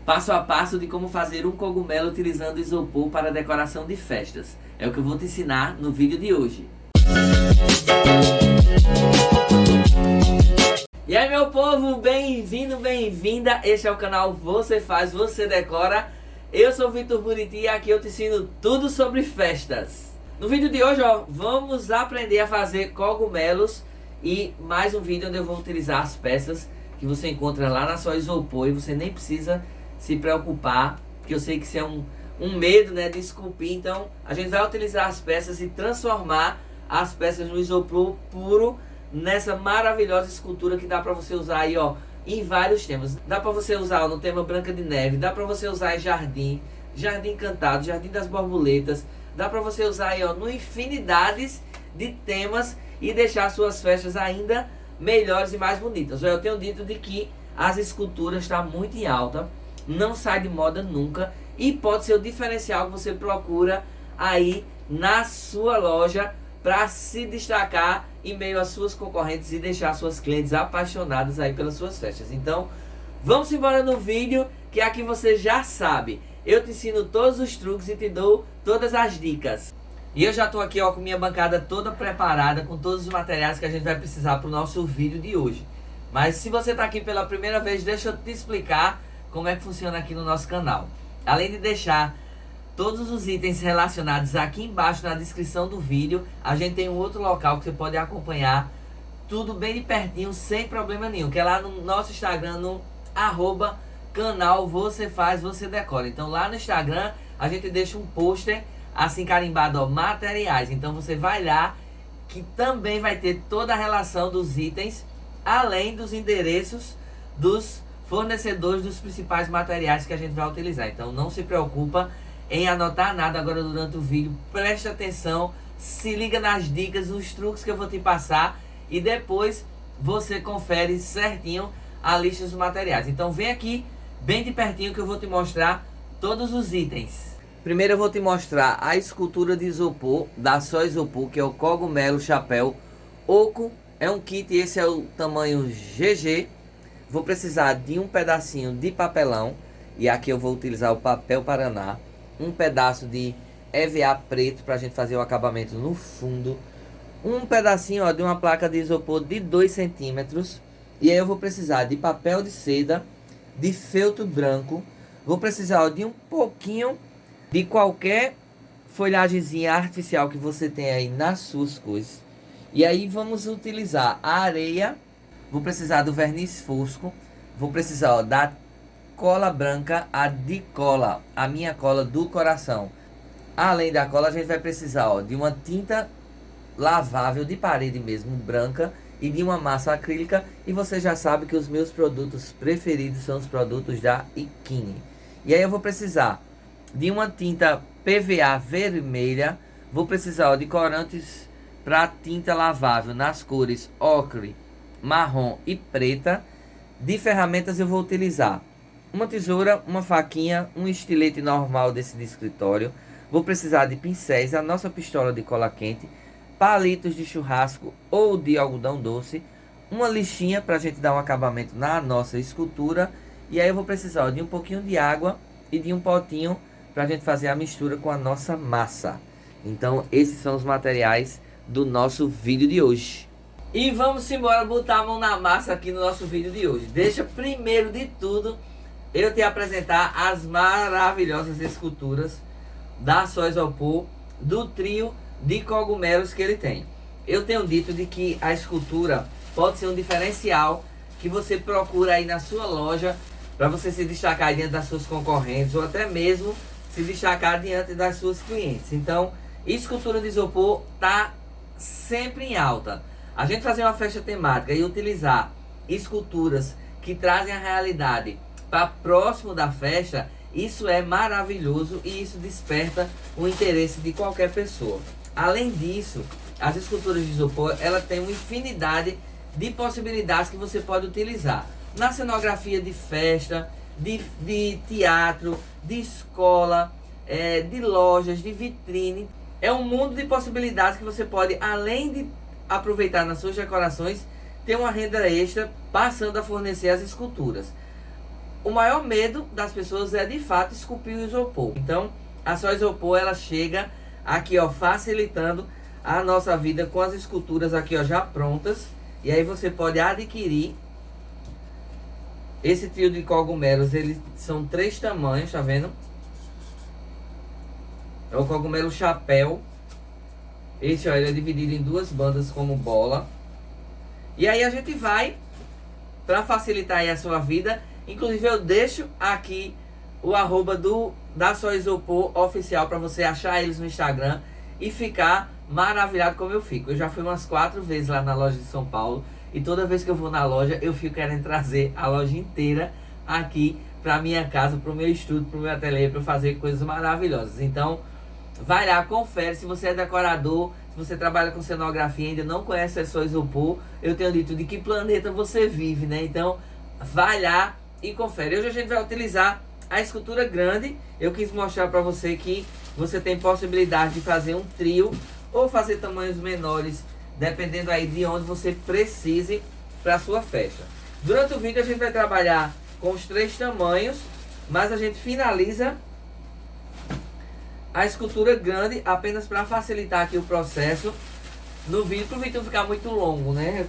passo a passo de como fazer um cogumelo utilizando isopor para decoração de festas. É o que eu vou te ensinar no vídeo de hoje. E aí, meu povo, bem-vindo, bem-vinda. Este é o canal Você Faz, Você Decora. Eu sou o Vitor Buriti e aqui eu te ensino tudo sobre festas. No vídeo de hoje, vamos aprender a fazer cogumelos e mais um vídeo onde eu vou utilizar as peças que você encontra lá na sua isopor e você nem precisa se preocupar, que eu sei que isso é um medo, né, de esculpir. Então a gente vai utilizar as peças e transformar as peças no isopor puro nessa maravilhosa escultura que dá para você usar aí, em vários temas. Dá para você usar no tema Branca de Neve, dá para você usar em jardim encantado, jardim das borboletas, dá para você usar aí, no infinidades de temas e deixar suas festas ainda melhores e mais bonitas. Eu tenho dito de que as esculturas estão muito em alta, não sai de moda nunca e pode ser o diferencial que você procura aí na sua loja para se destacar em meio às suas concorrentes e deixar suas clientes apaixonadas aí pelas suas festas. Então, vamos embora no vídeo, que aqui você já sabe. Eu te ensino todos os truques e te dou todas as dicas. E eu já estou aqui, com minha bancada toda preparada, com todos os materiais que a gente vai precisar para o nosso vídeo de hoje. Mas se você está aqui pela primeira vez, deixa eu te explicar como é que funciona aqui no nosso canal. Além de deixar todos os itens relacionados aqui embaixo na descrição do vídeo, a gente tem um outro local que você pode acompanhar tudo bem de pertinho, sem problema nenhum, que é lá no nosso Instagram, no @canal Você Faz, Você Decora. Então lá no Instagram a gente deixa um pôster assim carimbado, materiais. Então você vai lá, que também vai ter toda a relação dos itens, além dos endereços dos fornecedores dos principais materiais que a gente vai utilizar. Então não se preocupa em anotar nada agora durante o vídeo. Preste atenção, se liga nas dicas, nos truques que eu vou te passar e depois você confere certinho a lista dos materiais. Então vem aqui bem de pertinho que eu vou te mostrar todos os itens. Primeiro eu vou te mostrar a escultura de isopor da Só Isopor, que é o cogumelo chapéu oco. É um kit, esse é o tamanho GG. Vou precisar de um pedacinho de papelão e aqui eu vou utilizar o papel Paraná. Um pedaço de EVA preto para a gente fazer o acabamento no fundo. Um pedacinho de uma placa de isopor de 2 centímetros. E aí eu vou precisar de papel de seda, de feltro branco. Vou precisar de um pouquinho de qualquer folhagemzinha artificial que você tem aí nas suas coisas. E aí vamos utilizar a areia. Vou precisar do verniz fosco. Vou precisar da cola branca, a de cola, a minha cola do coração. Além da cola, a gente vai precisar de uma tinta lavável de parede mesmo, branca, e de uma massa acrílica. E você já sabe que os meus produtos preferidos são os produtos da Ikine. E aí eu vou precisar de uma tinta PVA vermelha. Vou precisar de corantes para tinta lavável nas cores ocre, marrom e preta. De ferramentas eu vou utilizar uma tesoura, uma faquinha, um estilete normal desse de escritório. Vou precisar de pincéis, a nossa pistola de cola quente, palitos de churrasco ou de algodão doce, uma lixinha para a gente dar um acabamento na nossa escultura. E aí eu vou precisar de um pouquinho de água e de um potinho para a gente fazer a mistura com a nossa massa. Então esses são os materiais do nosso vídeo de hoje. E vamos embora botar a mão na massa aqui no nosso vídeo de hoje. Deixa primeiro de tudo eu te apresentar as maravilhosas esculturas da Só Isopor, do trio de cogumelos que ele tem. Eu tenho dito de que a escultura pode ser um diferencial que você procura aí na sua loja para você se destacar diante das suas concorrentes ou até mesmo se destacar diante das suas clientes. Então, escultura de isopor tá sempre em alta. A gente fazer uma festa temática e utilizar esculturas que trazem a realidade para próximo da festa, isso é maravilhoso e isso desperta o interesse de qualquer pessoa. Além disso, as esculturas de isopor, ela tem uma infinidade de possibilidades que você pode utilizar na cenografia de festa, de teatro, de escola, de lojas, de vitrine. É um mundo de possibilidades que você pode, além de aproveitar nas suas decorações, ter uma renda extra passando a fornecer as esculturas. o maior medo das pessoas é de fato esculpir o isopor. Então a Só Isopor ela chega aqui, ó, facilitando a nossa vida com as esculturas aqui, ó, já prontas. E aí você pode adquirir esse trio de cogumelos. Eles são 3 tamanhos, tá vendo? É o cogumelo chapéu. Esse, ó, ele é dividido em 2 bandas como bola. E aí a gente vai, para facilitar aí a sua vida, inclusive eu deixo aqui o arroba da Só Isopor oficial para você achar eles no Instagram e ficar maravilhado como eu fico. Eu já fui umas 4 vezes lá na loja de São Paulo e toda vez que eu vou na loja eu fico querendo trazer a loja inteira aqui para minha casa, para o meu estúdio, para o meu ateliê, para fazer coisas maravilhosas. Então vai lá, confere. Se você é decorador, se você trabalha com cenografia e ainda não conhece a Só Isopor, eu tenho dito de que planeta você vive, né? Então vai lá e confere. Hoje a gente vai utilizar a escultura grande. Eu quis mostrar para você que você tem possibilidade de fazer um trio ou fazer tamanhos menores, dependendo aí de onde você precise para a sua festa. Durante o vídeo a gente vai trabalhar com os 3 tamanhos, mas a gente finaliza a escultura grande apenas para facilitar aqui o processo no vídeo, para o vídeo não ficar muito longo, né?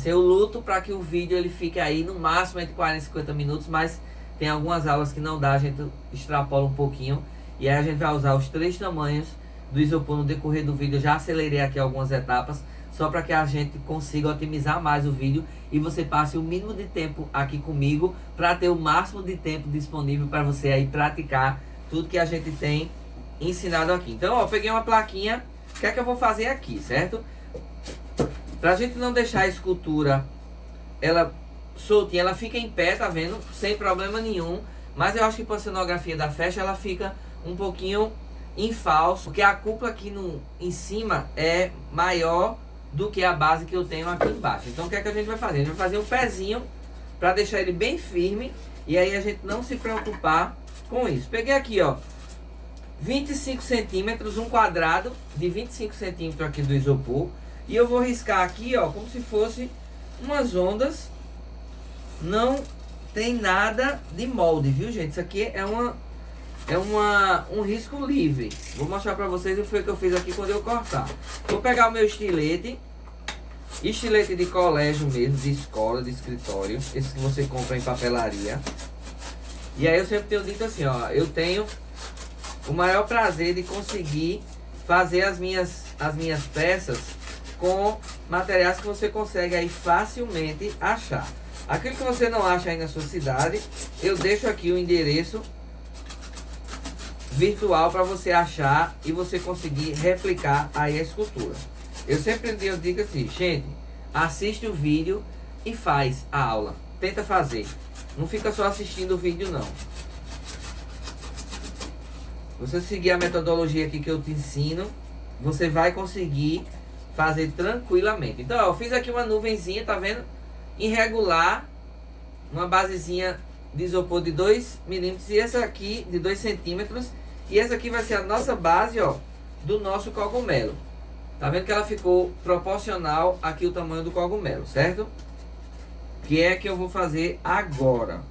Eu luto para que o vídeo ele fique aí no máximo entre 40 e 50 minutos, mas tem algumas aulas que não dá, a gente extrapola um pouquinho. E aí a gente vai usar os 3 tamanhos do isopor no decorrer do vídeo. Eu já acelerei aqui algumas etapas, só para que a gente consiga otimizar mais o vídeo e você passe o mínimo de tempo aqui comigo, para ter o máximo de tempo disponível para você aí praticar tudo que a gente tem ensinado aqui. Então, ó, eu peguei uma plaquinha. O que é que eu vou fazer aqui, certo? Pra gente não deixar a escultura ela soltinha, ela fica em pé, tá vendo? Sem problema nenhum. Mas eu acho que para a cenografia da festa ela fica um pouquinho em falso, porque a cúpula aqui em cima é maior do que a base que eu tenho aqui embaixo. Então o que é que a gente vai fazer? A gente vai fazer um pezinho para deixar ele bem firme e aí a gente não se preocupar com isso. Peguei aqui, ó, 25 centímetros, um quadrado de 25 centímetros aqui do isopor. E eu vou riscar aqui, ó, como se fosse umas ondas. Não tem nada de molde, viu, gente? Isso aqui é um risco livre. Vou mostrar pra vocês o que foi que eu fiz aqui quando eu cortar. Vou pegar o meu estilete de colégio mesmo, de escola, de escritório. Esse que você compra em papelaria. E aí eu sempre tenho dito assim, ó, eu tenho o maior prazer de conseguir fazer as minhas peças com materiais que você consegue aí facilmente achar. Aquilo que você não acha aí na sua cidade, eu deixo aqui o endereço virtual para você achar e você conseguir replicar aí a escultura. Eu sempre digo assim, gente, assiste o vídeo e faz a aula. Tenta fazer. Não fica só assistindo o vídeo, não. Você seguir a metodologia aqui que eu te ensino, você vai conseguir fazer tranquilamente. Então, ó, eu fiz aqui uma nuvenzinha, tá vendo? Irregular, uma basezinha de isopor de 2 milímetros e essa aqui de 2 centímetros. E essa aqui vai ser a nossa base, ó, do nosso cogumelo. Tá vendo que ela ficou proporcional aqui o tamanho do cogumelo, certo? Que é que eu vou fazer agora.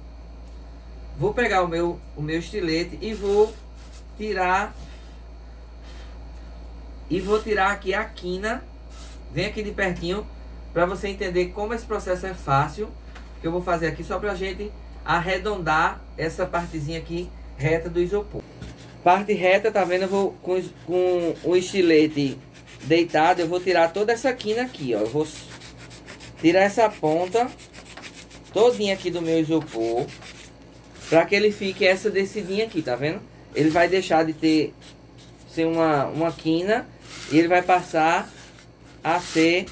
Vou pegar o meu estilete e vou tirar aqui a quina. Vem aqui de pertinho para você entender como esse processo é fácil. Que eu vou fazer aqui só pra gente arredondar essa partezinha aqui reta do isopor. Parte reta, tá vendo? Eu vou com o estilete deitado, eu vou tirar toda essa quina aqui, ó. Eu vou tirar essa ponta todinha aqui do meu isopor, para que ele fique essa descidinha aqui, tá vendo? Ele vai deixar de ser uma quina e ele vai passar a ser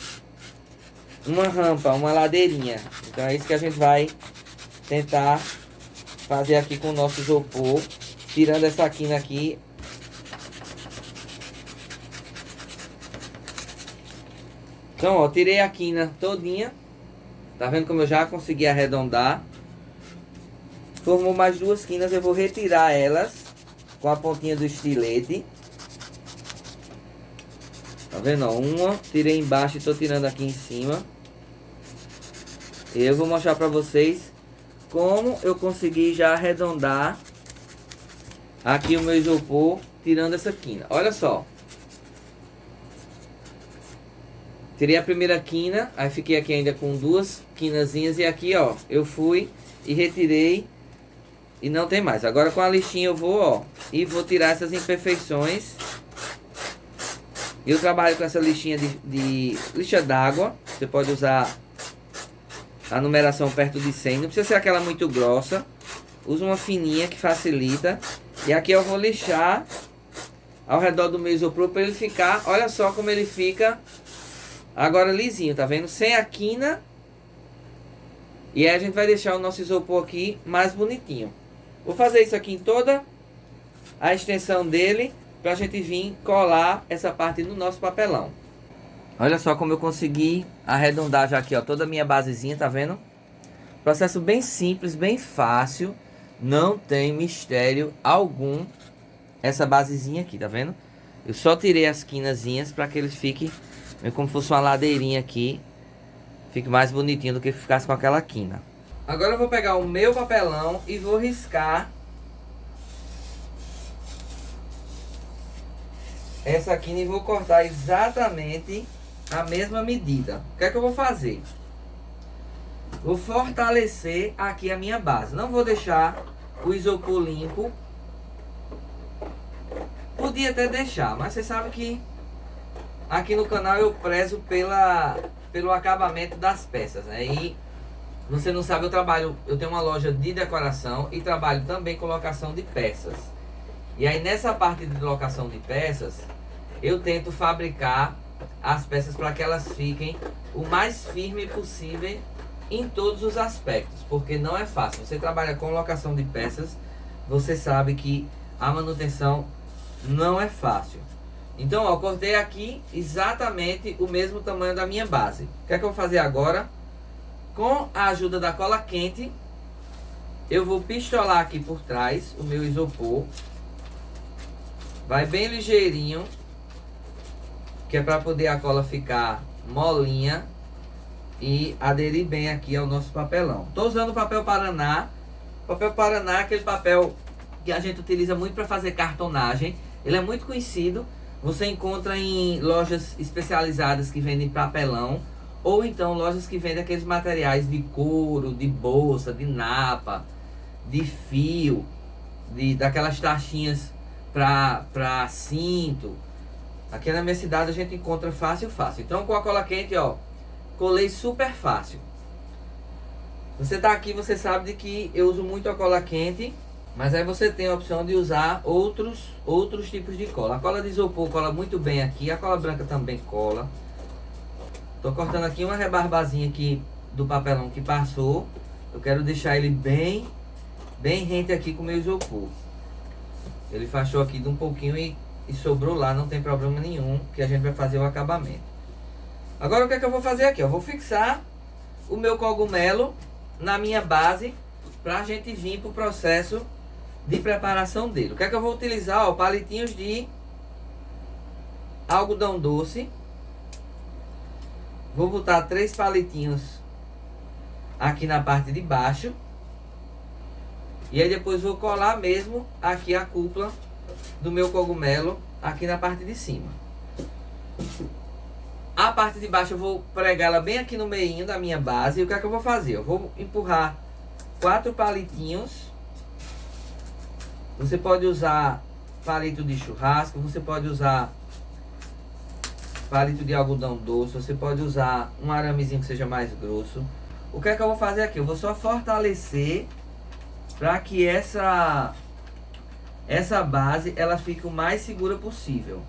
uma rampa, uma ladeirinha. Então é isso que a gente vai tentar fazer aqui com o nosso isopor, tirando essa quina aqui. Então, ó, tirei a quina todinha. Tá vendo como eu já consegui arredondar? Formou mais 2 quinas, eu vou retirar elas com a pontinha do estilete. Tá vendo, ó? Uma, tirei embaixo e tô tirando aqui em cima. E eu vou mostrar pra vocês como eu consegui já arredondar aqui o meu isopor, tirando essa quina. Olha só. Tirei a primeira quina, aí fiquei aqui ainda com duas quinazinhas. E aqui, ó, eu fui e retirei e não tem mais. Agora com a lixinha eu vou, ó, e vou tirar essas imperfeições. Eu trabalho com essa lixinha de lixa d'água. Você pode usar a numeração perto de 100. Não precisa ser aquela muito grossa. Usa uma fininha que facilita. E aqui eu vou lixar ao redor do meu isopor para ele ficar, olha só como ele fica agora lisinho, tá vendo? Sem a quina. E aí a gente vai deixar o nosso isopor aqui mais bonitinho. Vou fazer isso aqui em toda a extensão dele, pra gente vir colar essa parte no nosso papelão. Olha só como eu consegui arredondar já aqui, ó, toda a minha basezinha, tá vendo? Processo bem simples, bem fácil. Não tem mistério algum essa basezinha aqui, tá vendo? Eu só tirei as quinazinhas para que eles fiquem como se fosse uma ladeirinha aqui. Fique mais bonitinho do que ficasse com aquela quina. Agora eu vou pegar o meu papelão e vou riscar essa quina e vou cortar exatamente a mesma medida. O que é que eu vou fazer? Vou fortalecer aqui a minha base. Não vou deixar o isopor limpo. Podia até deixar, mas você sabe que aqui no canal eu prezo pelo acabamento das peças, né? E você não sabe, eu tenho uma loja de decoração e trabalho também com locação de peças. E aí nessa parte de locação de peças, eu tento fabricar as peças para que elas fiquem o mais firme possível em todos os aspectos, porque não é fácil. Você trabalha com locação de peças, você sabe que a manutenção não é fácil. Então, ó, cortei aqui exatamente o mesmo tamanho da minha base. O que é que eu vou fazer agora? Com a ajuda da cola quente, eu vou pistolar aqui por trás o meu isopor. Vai bem ligeirinho, que é para poder a cola ficar molinha e aderir bem aqui ao nosso papelão. Estou usando o papel Paraná. O papel Paraná é aquele papel que a gente utiliza muito para fazer cartonagem. Ele é muito conhecido. Você encontra em lojas especializadas que vendem papelão, ou então lojas que vendem aqueles materiais de couro, de bolsa, de napa, de fio, daquelas taxinhas para cinto. Aqui na minha cidade a gente encontra fácil. Então com a cola quente, ó, colei super fácil. Você tá aqui, você sabe de que eu uso muito a cola quente, mas aí você tem a opção de usar outros tipos de cola. A cola de isopor cola muito bem aqui, a cola branca também cola. Tô cortando aqui uma rebarbazinha aqui do papelão que passou. Eu quero deixar ele bem rente aqui com o meu isopor. Ele fachou aqui de um pouquinho e sobrou lá, não tem problema nenhum, que a gente vai fazer o acabamento. Agora o que é que eu vou fazer aqui? Eu vou fixar o meu cogumelo na minha base para a gente vir para o processo de preparação dele. O que é que eu vou utilizar? Ó, palitinhos de algodão doce. Vou botar 3 palitinhos aqui na parte de baixo. E aí depois vou colar mesmo aqui a cúpula do meu cogumelo aqui na parte de cima. A parte de baixo eu vou pregar ela bem aqui no meio da minha base. E o que é que eu vou fazer? Eu vou empurrar 4 palitinhos. Você pode usar palito de churrasco, você pode usar palito de algodão doce, você pode usar um aramezinho que seja mais grosso. O que é que eu vou fazer aqui? Eu vou só fortalecer para que essa base ela fique o mais segura possível.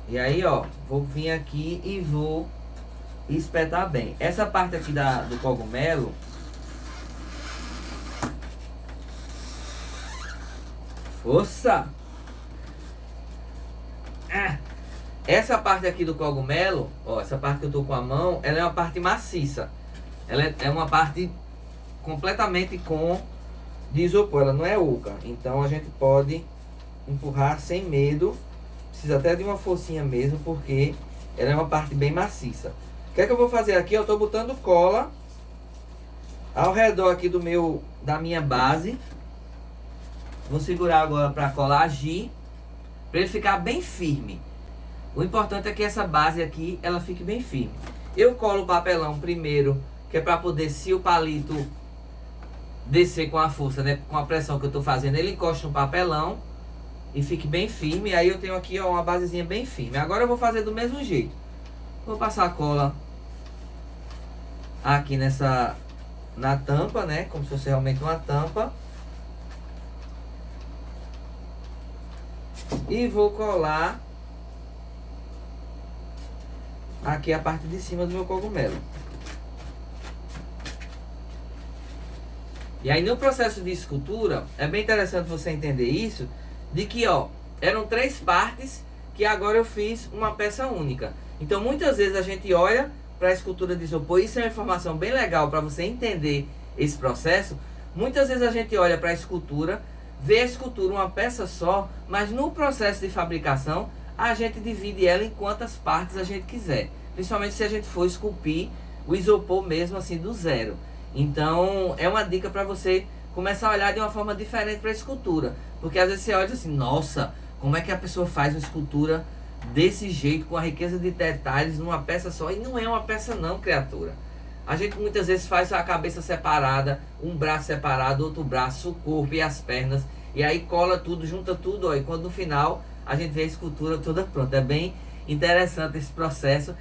E aí, ó, vou vir aqui e vou espetar bem. Essa parte aqui do cogumelo, força! Essa parte aqui do cogumelo, ó, essa parte que eu tô com a mão, ela é uma parte maciça. Ela é uma parte completamente de isopor, ela não é oca. Então a gente pode empurrar sem medo. Precisa até de uma forcinha mesmo, porque ela é uma parte bem maciça. O que é que eu vou fazer aqui? Eu estou botando cola ao redor aqui da minha base. Vou segurar agora para a cola agir, para ele ficar bem firme. O importante é que essa base aqui, ela fique bem firme. Eu colo o papelão primeiro, que é para poder, se o palito descer com a força, né, com a pressão que eu estou fazendo, ele encosta no papelão e fique bem firme. Aí eu tenho aqui, ó, uma basezinha bem firme. Agora eu vou fazer do mesmo jeito. Vou passar a cola aqui na tampa, né, como se fosse realmente uma tampa. E vou colar aqui a parte de cima do meu cogumelo. E aí no processo de escultura, é bem interessante você entender isso, de que, ó, eram 3 partes que agora eu fiz uma peça única. Então muitas vezes a gente olha para a escultura de isopor, isso é uma informação bem legal para você entender esse processo. Muitas vezes a gente olha para a escultura, vê a escultura uma peça só, mas no processo de fabricação a gente divide ela em quantas partes a gente quiser, principalmente se a gente for esculpir o isopor mesmo assim do zero. Então é uma dica para você começar a olhar de uma forma diferente para a escultura, porque às vezes você olha assim, nossa, como é que a pessoa faz uma escultura desse jeito, com a riqueza de detalhes numa peça só? E não é uma peça não, criatura. A gente muitas vezes faz a cabeça separada, um braço separado, outro braço, o corpo e as pernas, e aí cola tudo, junta tudo, ó, e quando no final a gente vê a escultura toda pronta. É bem interessante esse processo.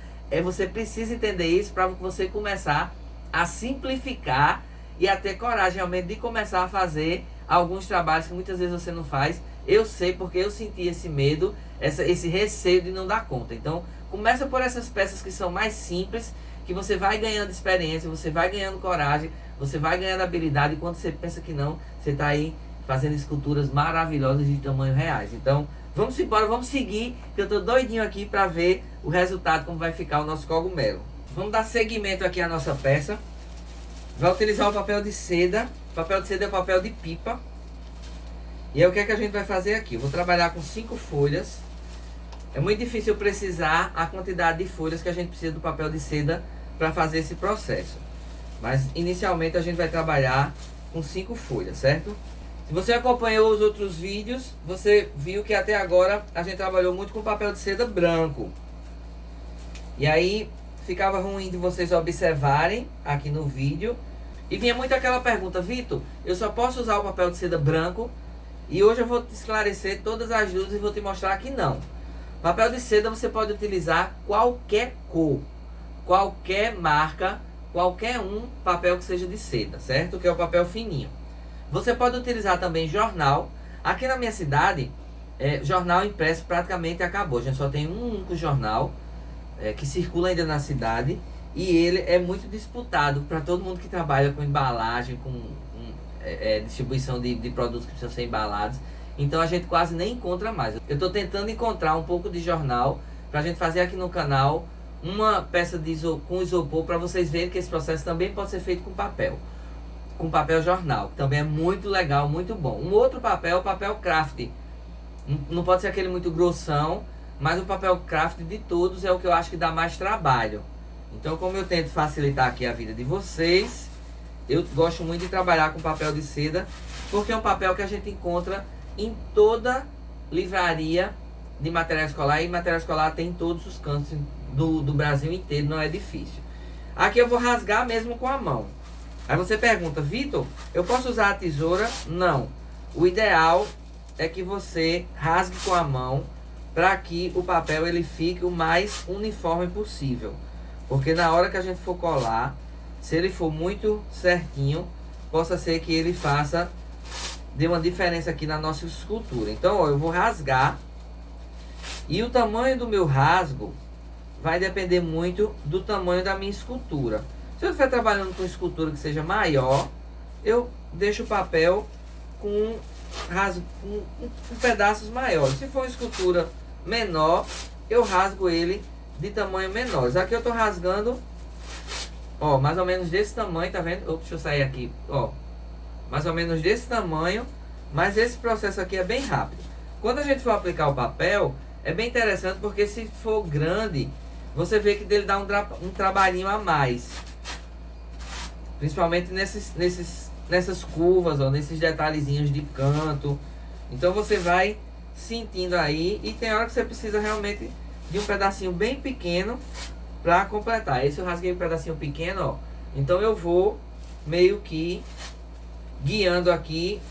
Você precisa entender isso para você começar a simplificar e a ter coragem realmente de começar a fazer alguns trabalhos que muitas vezes você não faz. Eu sei porque eu senti esse medo, esse receio de não dar conta. Então começa por essas peças que são mais simples, que você vai ganhando experiência, você vai ganhando coragem, você vai ganhando habilidade, e quando você pensa que não, você está aí fazendo esculturas maravilhosas de tamanho reais. Então vamos embora, vamos seguir, que eu estou doidinho aqui para ver o resultado, como vai ficar o nosso cogumelo. Vamos dar seguimento aqui à nossa peça. Vai utilizar o papel de seda. O papel de seda é o papel de pipa. E aí o que é que a gente vai fazer aqui? Eu vou trabalhar com 5 folhas. É muito difícil precisar a quantidade de folhas que a gente precisa do papel de seda para fazer esse processo. Mas inicialmente a gente vai trabalhar com 5 folhas, certo? Se você acompanhou os outros vídeos, você viu que até agora a gente trabalhou muito com papel de seda branco. E aí ficava ruim de vocês observarem aqui no vídeo. E vinha muito aquela pergunta, Vitor, eu só posso usar o papel de seda branco? E hoje eu vou te esclarecer todas as dúvidas e vou te mostrar que não. Papel de seda você pode utilizar qualquer cor, qualquer marca, qualquer papel que seja de seda, certo? Que é o papel fininho. Você pode utilizar também jornal. Aqui na minha cidade, jornal impresso praticamente acabou. A gente só tem um único jornal que circula ainda na cidade. E ele é muito disputado para todo mundo que trabalha com embalagem, com distribuição de produtos que precisam ser embalados. Então a gente quase nem encontra mais. Eu estou tentando encontrar um pouco de jornal para a gente fazer aqui no canal uma peça com isopor, para vocês verem que esse processo também pode ser feito com papel jornal, que também é muito legal, muito bom. Um outro papel é o papel craft. Não pode ser aquele muito grossão, mas o papel craft de todos é o que eu acho que dá mais trabalho. Então, como eu tento facilitar aqui a vida de vocês, eu gosto muito de trabalhar com papel de seda, porque é um papel que a gente encontra em toda livraria de material escolar, e material escolar tem em todos os cantos do Brasil inteiro, não é difícil. Aqui eu vou rasgar mesmo com a mão. Aí você pergunta, Vitor, eu posso usar a tesoura? Não. O ideal é que você rasgue com a mão, para que o papel ele fique o mais uniforme possível. Porque na hora que a gente for colar, se ele for muito certinho, possa ser que ele dê uma diferença aqui na nossa escultura. Então, ó, eu vou rasgar. E o tamanho do meu rasgo vai depender muito do tamanho da minha escultura. Se eu estiver trabalhando com escultura que seja maior, eu deixo o papel com pedaços maiores. Se for uma escultura menor, eu rasgo ele de tamanho menores. Aqui eu estou rasgando, ó, mais ou menos desse tamanho, tá vendo? Deixa eu sair aqui, ó, mais ou menos desse tamanho, mas esse processo aqui é bem rápido. Quando a gente for aplicar o papel, é bem interessante, porque se for grande, você vê que dele dá um trabalhinho a mais. Principalmente nessas curvas, ó, nesses detalhezinhos de canto. Então você vai sentindo aí, e tem hora que você precisa realmente de um pedacinho bem pequeno para completar. Esse eu rasguei um pedacinho pequeno, ó. Então eu vou meio que guiando aqui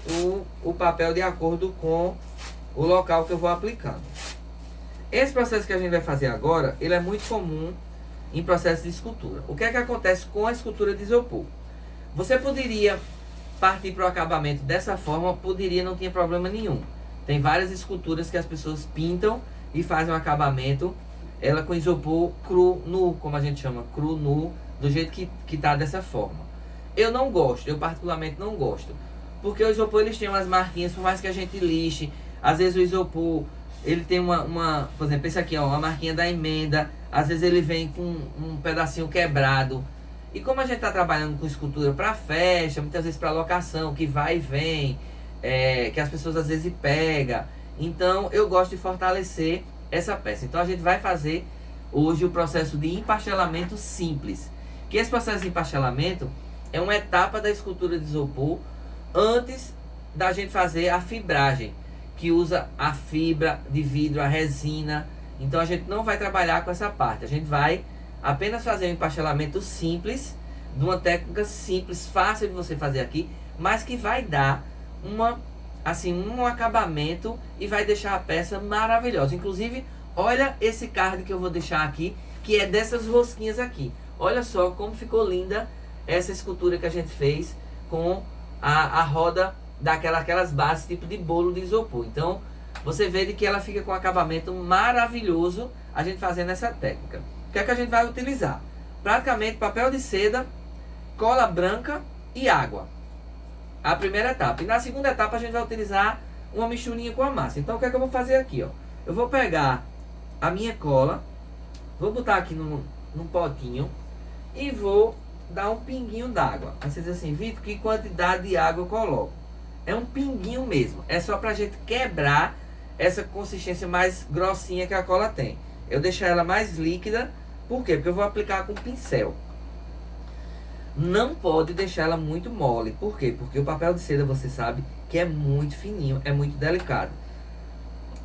o papel de acordo com o local que eu vou aplicando. Esse processo que a gente vai fazer agora, ele é muito comum em processo de escultura. O que é que acontece com a escultura de isopor? Você poderia partir para o acabamento dessa forma, poderia, não tinha problema nenhum. Tem várias esculturas que as pessoas pintam e fazem um acabamento, ela com isopor cru, nu, como a gente chama, cru, nu, do jeito que tá dessa forma. Eu não gosto, eu particularmente não gosto. Porque o isopor, eles têm umas marquinhas, por mais que a gente lixe, às vezes o isopor, ele tem por exemplo, esse aqui, ó, uma marquinha da emenda, às vezes ele vem com um pedacinho quebrado. E como a gente está trabalhando com escultura para festa, muitas vezes para locação, que vai e vem, que as pessoas às vezes pegam. Então eu gosto de fortalecer essa peça. Então a gente vai fazer hoje o processo de empastelamento simples. Que esse processo de empastelamento é uma etapa da escultura de isopor antes da gente fazer a fibragem, que usa a fibra de vidro, a resina. Então a gente não vai trabalhar com essa parte. A gente vai apenas fazer um empastelamento simples, de uma técnica simples, fácil de você fazer aqui, mas que vai dar um acabamento e vai deixar a peça maravilhosa. Inclusive, olha esse card que eu vou deixar aqui, que é dessas rosquinhas aqui. Olha só como ficou linda essa escultura que a gente fez com a roda daquelas bases tipo de bolo de isopor. Então, você vê de que ela fica com um acabamento maravilhoso a gente fazendo essa técnica. O que é que a gente vai utilizar? Praticamente papel de seda, cola branca e água. A primeira etapa. E na segunda etapa a gente vai utilizar uma misturinha com a massa. Então o que é que eu vou fazer aqui, ó? Eu vou pegar a minha cola, vou botar aqui num potinho e vou dar um pinguinho d'água. Aí você diz assim, Vitor, que quantidade de água eu coloco? É um pinguinho mesmo. É só pra gente quebrar essa consistência mais grossinha que a cola tem. Eu deixar ela mais líquida. Por quê? Porque eu vou aplicar com pincel. Não pode deixar ela muito mole. Por quê? Porque o papel de seda, você sabe, que é muito fininho, é muito delicado.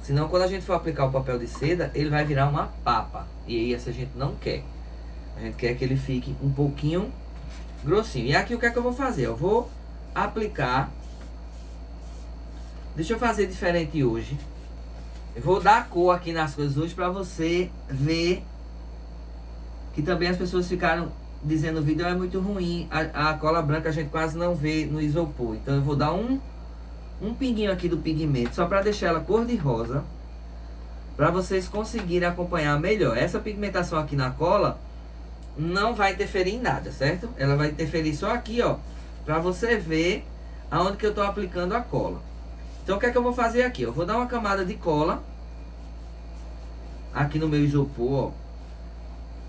Senão, quando a gente for aplicar o papel de seda, ele vai virar uma papa. E aí, essa a gente não quer. A gente quer que ele fique um pouquinho grossinho. E aqui, o que é que eu vou fazer? Eu vou aplicar. Deixa eu fazer diferente hoje. Eu vou dar cor aqui nas coisas hoje para você ver que também as pessoas ficaram dizendo o vídeo é muito ruim. A cola branca a gente quase não vê no isopor. Então eu vou dar um pinguinho aqui do pigmento só para deixar ela cor de rosa, para vocês conseguirem acompanhar melhor. Essa pigmentação aqui na cola não vai interferir em nada, certo? Ela vai interferir só aqui, ó, para você ver aonde que eu estou aplicando a cola. Então o que é que eu vou fazer aqui? Eu vou dar uma camada de cola aqui no meu isopor, ó.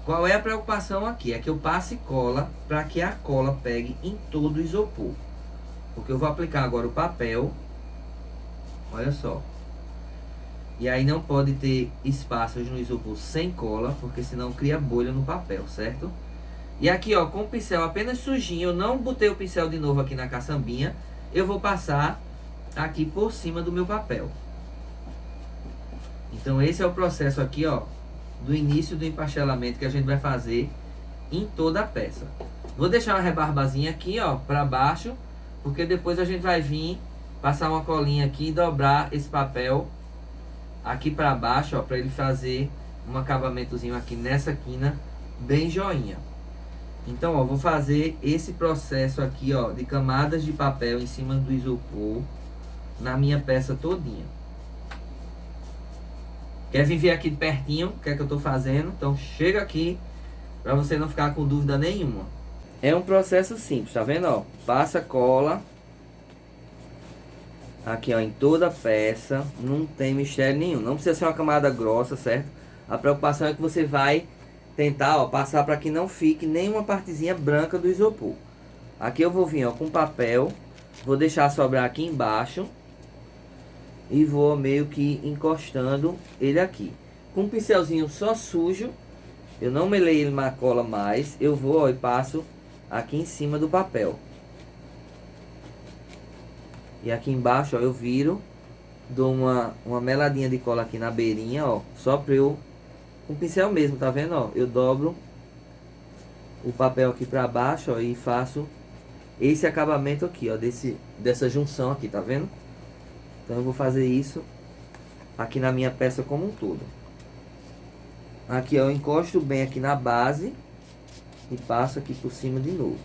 Qual é a preocupação aqui? É que eu passe cola para que a cola pegue em todo o isopor. Porque eu vou aplicar agora o papel. Olha só. E aí não pode ter espaços no isopor sem cola, porque senão cria bolha no papel, certo? E aqui, ó, com o pincel apenas sujinho, eu não botei o pincel de novo aqui na caçambinha. Eu vou passar aqui por cima do meu papel. Então esse é o processo aqui, ó, do início do empastelamento que a gente vai fazer em toda a peça. Vou deixar uma rebarbazinha aqui, ó, para baixo, porque depois a gente vai vir passar uma colinha aqui e dobrar esse papel aqui para baixo, ó, para ele fazer um acabamentozinho aqui nessa quina bem joinha. Então, ó, vou fazer esse processo aqui, ó, de camadas de papel em cima do isopor na minha peça todinha. Quer vir ver aqui de pertinho o que é que eu tô fazendo? Então chega aqui para você não ficar com dúvida nenhuma. É um processo simples, tá vendo, ó? Passa cola aqui, ó, em toda a peça, não tem mistério nenhum. Não precisa ser uma camada grossa, certo? A preocupação é que você vai tentar, ó, passar para que não fique nenhuma partezinha branca do isopor. Aqui eu vou vir, ó, com papel, vou deixar sobrar aqui embaixo e vou meio que encostando ele aqui. Com um pincelzinho só sujo, eu não melei ele na cola mais, eu vou, ó, e passo aqui em cima do papel. E aqui embaixo, ó, eu viro, dou uma meladinha de cola aqui na beirinha, ó, só pra eu, com o pincel mesmo, tá vendo, ó, eu dobro o papel aqui pra baixo, ó, e faço esse acabamento aqui, ó, dessa junção aqui, tá vendo? Então eu vou fazer isso aqui na minha peça como um todo. Aqui, ó, eu encosto bem aqui na base e passo aqui por cima de novo.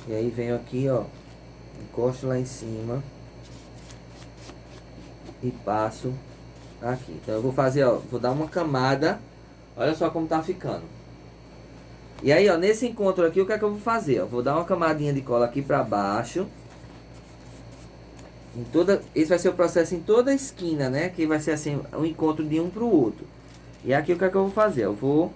E aí venho aqui, ó, encosto lá em cima e passo aqui. Então eu vou fazer, ó, vou dar uma camada. Olha só como tá ficando. E aí, ó, nesse encontro aqui, o que é que eu vou fazer? Ó, vou dar uma camadinha de cola aqui pra baixo. Esse vai ser o processo em toda a esquina, né? Que vai ser assim, um encontro de um pro outro. E aqui o que é que eu vou fazer? Eu vou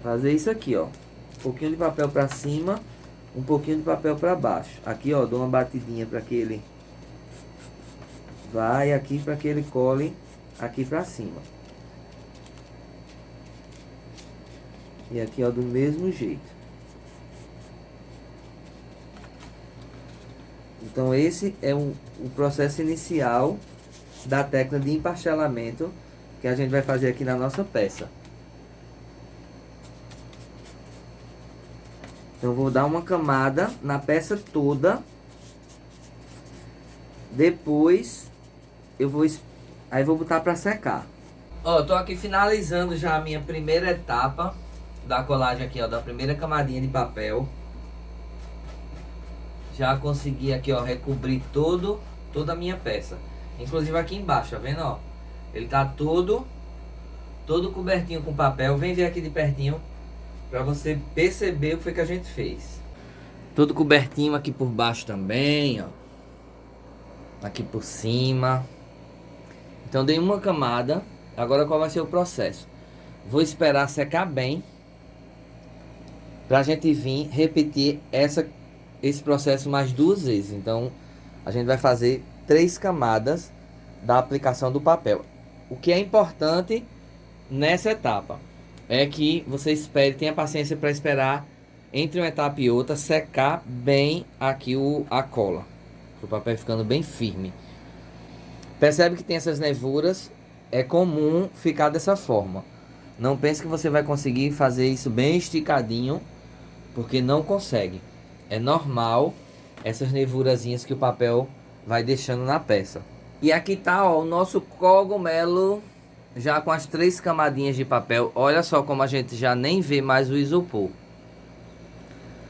fazer isso aqui, ó. Um pouquinho de papel pra cima, um pouquinho de papel pra baixo. Aqui, ó, dou uma batidinha pra que ele vai aqui, pra que ele cole aqui pra cima. E aqui, ó, do mesmo jeito. Então esse é o processo inicial da técnica de empastelamento que a gente vai fazer aqui na nossa peça. Então eu vou dar uma camada na peça toda. Depois eu vou botar para secar. Ó, tô aqui finalizando já a minha primeira etapa da colagem aqui, ó, da primeira camadinha de papel. Já consegui aqui, ó, recobrir toda a minha peça. Inclusive aqui embaixo, tá vendo, ó? Ele tá todo cobertinho com papel. Vem ver aqui de pertinho pra você perceber o que foi que a gente fez. Todo cobertinho aqui por baixo também, ó. Aqui por cima. Então dei uma camada. Agora qual vai ser o processo? Vou esperar secar bem pra gente vir repetir esse processo mais 2 vezes. Então a gente vai fazer 3 camadas da aplicação do papel. O que é importante nessa etapa é que você espere, tenha paciência para esperar entre uma etapa e outra secar bem aqui a cola, o papel ficando bem firme. Percebe que tem essas nervuras, é comum ficar dessa forma. Não pense que você vai conseguir fazer isso bem esticadinho, porque não consegue. É normal essas nervurazinhas que o papel vai deixando na peça. E aqui tá, ó, o nosso cogumelo já com as 3 camadinhas de papel. Olha só como a gente já nem vê mais o isopor.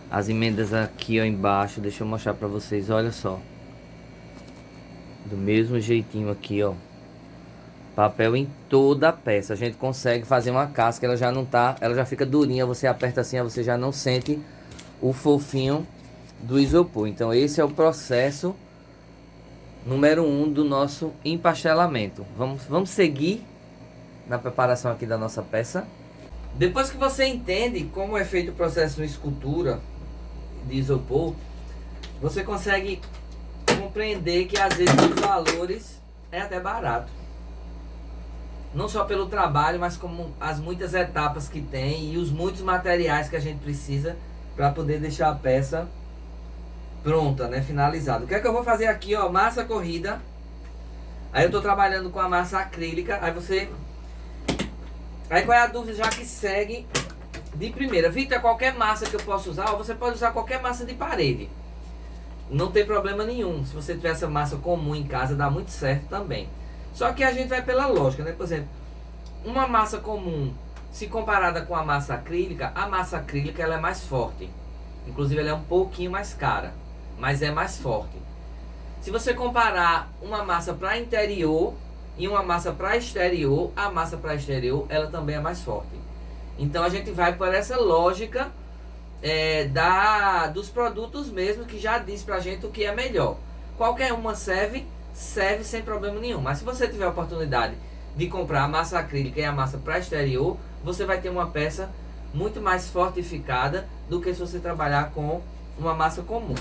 As emendas aqui, ó, embaixo, deixa eu mostrar pra vocês, olha só. Do mesmo jeitinho aqui, ó. Papel em toda a peça. A gente consegue fazer uma casca, ela já não tá, ela já fica durinha, você aperta assim, você já não sente o fofinho do isopor. Então esse é o processo número 1 do nosso empastelamento. Vamos seguir na preparação aqui da nossa peça. Depois que você entende como é feito o processo de escultura de isopor, você consegue compreender que às vezes os valores é até barato. Não só pelo trabalho, mas como as muitas etapas que tem e os muitos materiais que a gente precisa para poder deixar a peça pronta, né, finalizada. O que é que eu vou fazer aqui, ó, massa corrida. Aí eu tô trabalhando com a massa acrílica. Aí qual é a dúvida já que segue de primeira? Vitor, qualquer massa que eu possa usar, ou você pode usar qualquer massa de parede. Não tem problema nenhum. Se você tiver essa massa comum em casa, dá muito certo também. Só que a gente vai pela lógica, né? Por exemplo, uma massa comum, se comparada com a massa acrílica ela é mais forte. Inclusive ela é um pouquinho mais cara, mas é mais forte. Se você comparar uma massa para interior e uma massa para exterior, a massa para exterior ela também é mais forte. Então a gente vai por essa lógica dos produtos mesmo, que já diz pra gente o que é melhor. Qualquer uma serve sem problema nenhum. Mas se você tiver a oportunidade de comprar a massa acrílica e a massa para exterior, você vai ter uma peça muito mais fortificada do que se você trabalhar com uma massa comum.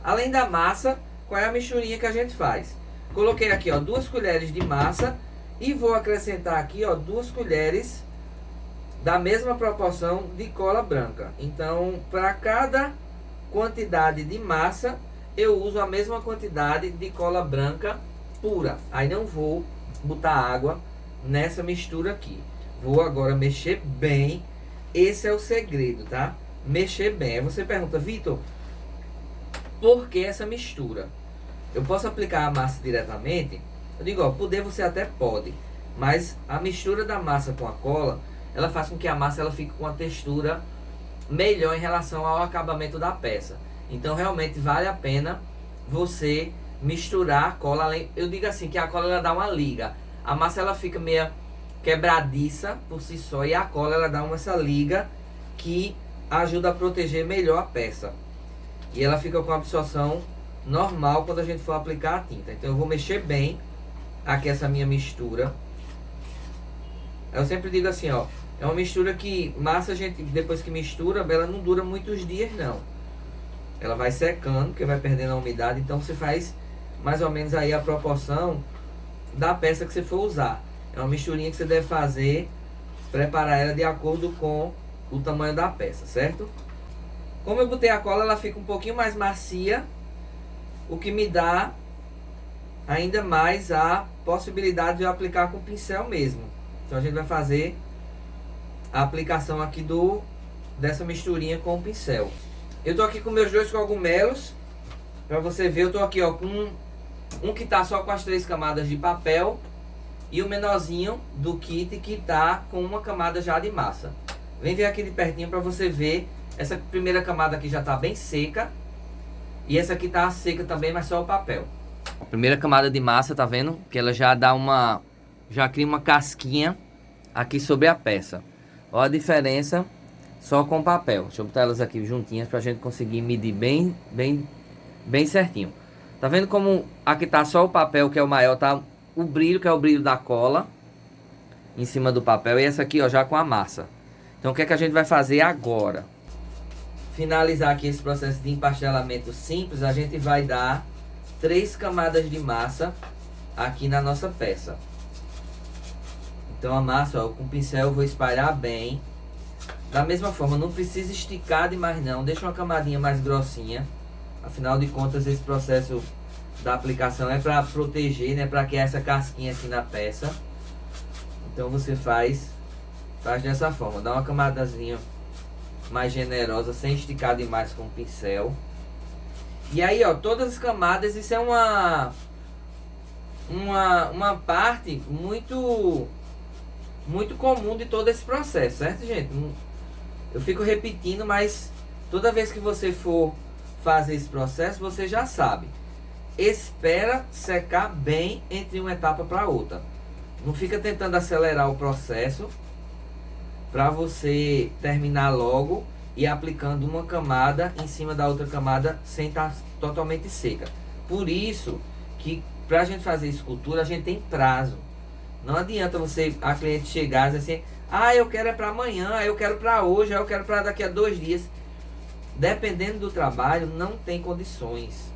Além da massa, qual é a misturinha que a gente faz? Coloquei aqui, ó, 2 colheres de massa E vou acrescentar aqui, ó, 2 colheres da mesma proporção de cola branca. Então, para cada quantidade de massa, eu uso a mesma quantidade de cola branca pura. Aí não vou botar água nessa mistura aqui. Vou agora mexer bem. Esse é o segredo, tá? Mexer bem. Aí você pergunta, Vitor, por que essa mistura? Eu posso aplicar a massa diretamente? Eu digo, ó, poder você até pode, mas a mistura da massa com a cola, ela faz com que a massa ela fique com uma textura melhor em relação ao acabamento da peça. Então realmente vale a pena você misturar a cola. Além, eu digo assim, que a cola ela dá uma liga. A massa ela fica meio quebradiça por si só, e a cola ela dá essa liga que ajuda a proteger melhor a peça. E ela fica com a absorção normal quando a gente for aplicar a tinta. Então eu vou mexer bem aqui essa minha mistura. Eu sempre digo assim, ó, é uma mistura que massa a gente, depois que mistura, ela não dura muitos dias não. Ela vai secando, porque vai perdendo a umidade. Então você faz mais ou menos aí a proporção da peça que você for usar. É uma misturinha que você deve fazer, preparar ela de acordo com o tamanho da peça, certo? Como eu botei a cola, ela fica um pouquinho mais macia, o que me dá ainda mais a possibilidade de eu aplicar com o pincel mesmo. Então a gente vai fazer a aplicação aqui dessa misturinha com o pincel. Eu tô aqui com meus 2 cogumelos, para você ver. Eu tô aqui, ó, com um que tá só com as 3 camadas de papel e o menorzinho do kit que tá com uma camada já de massa. Vem ver aqui de pertinho para você ver. Essa primeira camada aqui já tá bem seca, e essa aqui tá seca também, mas só o papel. A primeira camada de massa, tá vendo? Que ela já dá já cria uma casquinha aqui sobre a peça. Olha a diferença só com o papel. Deixa eu botar elas aqui juntinhas pra gente conseguir medir bem certinho. Tá vendo como aqui tá só o papel, que é o maior, tá o brilho, que é o brilho da cola em cima do papel, e essa aqui, ó, já com a massa. Então o que é que a gente vai fazer agora? Finalizar aqui esse processo de empastelamento simples, a gente vai dar 3 camadas de massa aqui na nossa peça. Então a massa, ó, com o pincel eu vou espalhar bem. Da mesma forma, não precisa esticar demais não, deixa uma camadinha mais grossinha. Afinal de contas, esse processo da aplicação é para proteger, né, para criar essa casquinha aqui na peça. Então você faz dessa forma, dá uma camadazinha mais generosa, sem esticar demais com o pincel. E aí, ó, todas as camadas, isso é uma parte muito comum de todo esse processo, certo, gente? Eu fico repetindo, mas toda vez que você for fazer esse processo, você já sabe. Espera secar bem entre uma etapa para outra. Não fica tentando acelerar o processo para você terminar logo e aplicando uma camada em cima da outra camada sem estar totalmente seca. Por isso que para a gente fazer escultura, a gente tem prazo. Não adianta a cliente chegar e dizer assim, ah, eu quero é para amanhã, eu quero para hoje, eu quero para daqui a 2 dias. Dependendo do trabalho, não tem condições.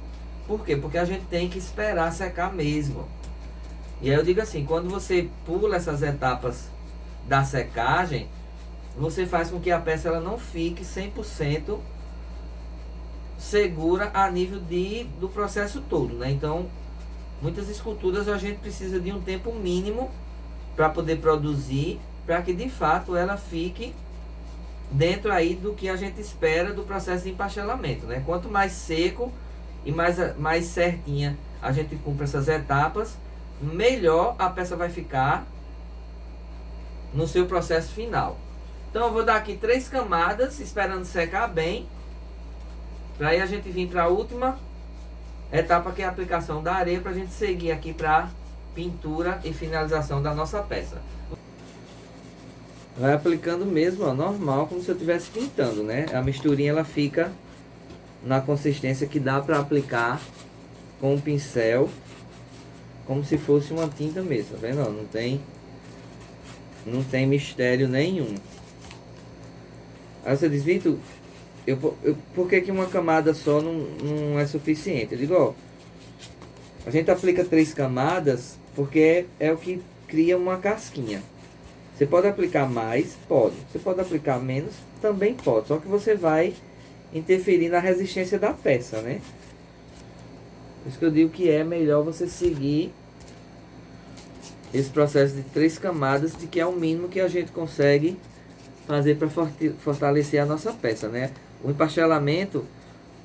Por quê? Porque a gente tem que esperar secar mesmo. E aí eu digo assim, quando você pula essas etapas da secagem, você faz com que a peça ela não fique 100% segura a nível do processo todo, né? Então, muitas esculturas a gente precisa de um tempo mínimo para poder produzir, para que de fato ela fique dentro aí do que a gente espera do processo de empastelamento, né? Quanto mais seco e mais certinha a gente cumpre essas etapas, melhor a peça vai ficar no seu processo final. Então eu vou dar aqui 3 camadas, esperando secar bem, para aí a gente vir para a última etapa, que é a aplicação da areia, para a gente seguir aqui para pintura e finalização da nossa peça. Vai aplicando mesmo, ó, normal, como se eu estivesse pintando, né? A misturinha ela fica na consistência que dá para aplicar com o pincel, como se fosse uma tinta mesmo, tá vendo? Ó, não tem mistério nenhum. Aí você diz, Vitor, por que uma camada só não é suficiente? Eu digo, ó, a gente aplica 3 camadas porque é o que cria uma casquinha. Você pode aplicar mais? Pode. Você pode aplicar menos? Também pode. Só que você vai interferir na resistência da peça, né? Por isso que eu digo que é melhor você seguir esse processo de 3 camadas, de que é o mínimo que a gente consegue fazer para fortalecer a nossa peça, né? O empastelamento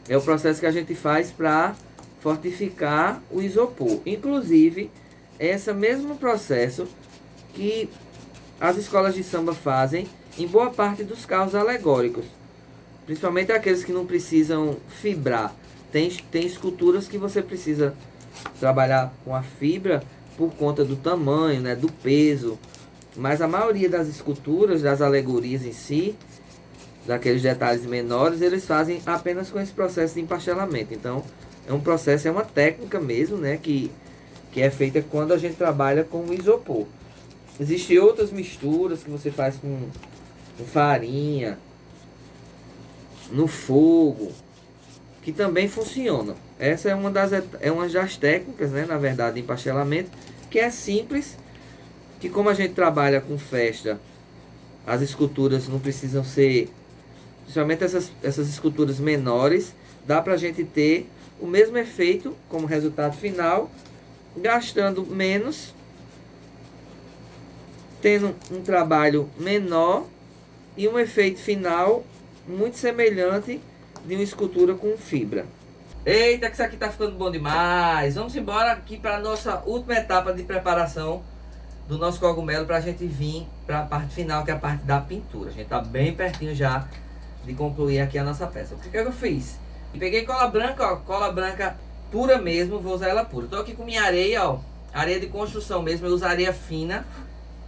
é o processo que a gente faz para fortificar o isopor. Inclusive, é esse mesmo processo que as escolas de samba fazem em boa parte dos carros alegóricos. Principalmente aqueles que não precisam fibrar. Tem esculturas que você precisa trabalhar com a fibra por conta do tamanho, né, do peso. Mas a maioria das esculturas, das alegorias em si, daqueles detalhes menores, eles fazem apenas com esse processo de empastelamento. Então, é um processo, é uma técnica mesmo, né, que é feita quando a gente trabalha com o isopor. Existem outras misturas que você faz com farinha, no fogo, que também funcionam. Essa é uma das técnicas, né, na verdade, de empastelamento, que é simples, que como a gente trabalha com festa, as esculturas não precisam ser, principalmente essas esculturas menores, dá pra gente ter o mesmo efeito como resultado final, gastando menos, tendo um trabalho menor e um efeito final muito semelhante de uma escultura com fibra. Eita, que isso aqui tá ficando bom demais. Vamos embora aqui para a nossa última etapa de preparação do nosso cogumelo, para a gente vir para a parte final, que é a parte da pintura. A gente tá bem pertinho já de concluir aqui a nossa peça. O que eu fiz? E peguei cola branca, ó, cola branca pura mesmo, vou usar ela pura. Tô aqui com minha areia, ó, areia de construção mesmo, eu uso areia fina.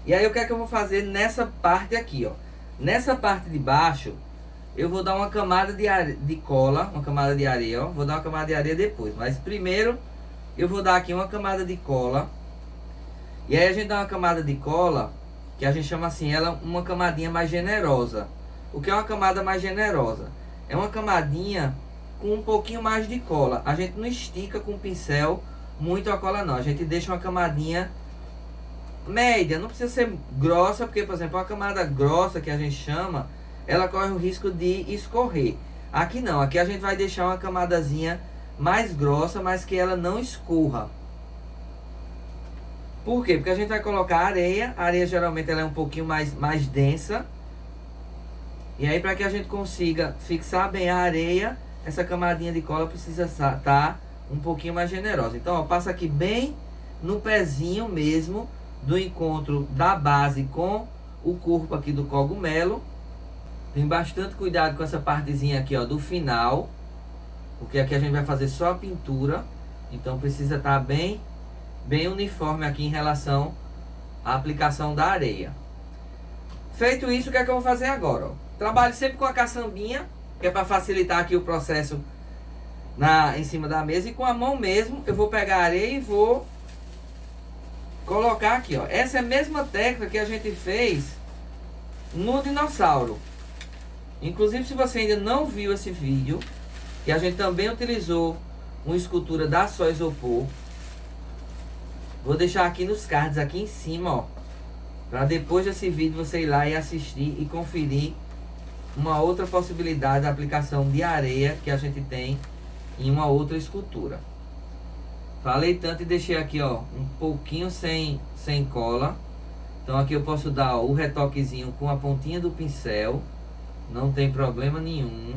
E aí o que é que eu vou fazer nessa parte aqui, ó? Nessa parte de baixo, eu vou dar uma camada de cola, uma camada de areia, ó. Vou dar uma camada de areia depois, mas primeiro eu vou dar aqui uma camada de cola. E aí a gente dá uma camada de cola, que a gente chama assim, ela uma camadinha mais generosa. O que é uma camada mais generosa? É uma camadinha com um pouquinho mais de cola. A gente não estica com o pincel muito a cola não, a gente deixa uma camadinha média, não precisa ser grossa, porque por exemplo, uma camada grossa que a gente chama, ela corre o risco de escorrer. Aqui não, aqui a gente vai deixar uma camadazinha mais grossa, mas que ela não escorra. Por quê? Porque a gente vai colocar areia. A areia geralmente ela é um pouquinho mais densa. E aí para que a gente consiga fixar bem a areia, essa camadinha de cola precisa estar um pouquinho mais generosa. Então ó, passa aqui bem no pezinho mesmo do encontro da base com o corpo aqui do cogumelo. Tem bastante cuidado com essa partezinha aqui, ó, do final, porque aqui a gente vai fazer só a pintura, então precisa estar bem uniforme aqui em relação à aplicação da areia. Feito isso, o que é que eu vou fazer agora, ó? Trabalho sempre com a caçambinha, que é para facilitar aqui o processo em cima da mesa, e com a mão mesmo eu vou pegar a areia e vou colocar aqui, ó. Essa é a mesma técnica que a gente fez no dinossauro. Inclusive, se você ainda não viu esse vídeo, que a gente também utilizou uma escultura da Só Isopor, vou deixar aqui nos cards, aqui em cima, ó, para depois desse vídeo você ir lá e assistir e conferir uma outra possibilidade de aplicação de areia que a gente tem em uma outra escultura. Falei tanto e deixei aqui, ó, um pouquinho sem cola. Então aqui eu posso dar, ó, o retoquezinho com a pontinha do pincel. Não tem problema nenhum.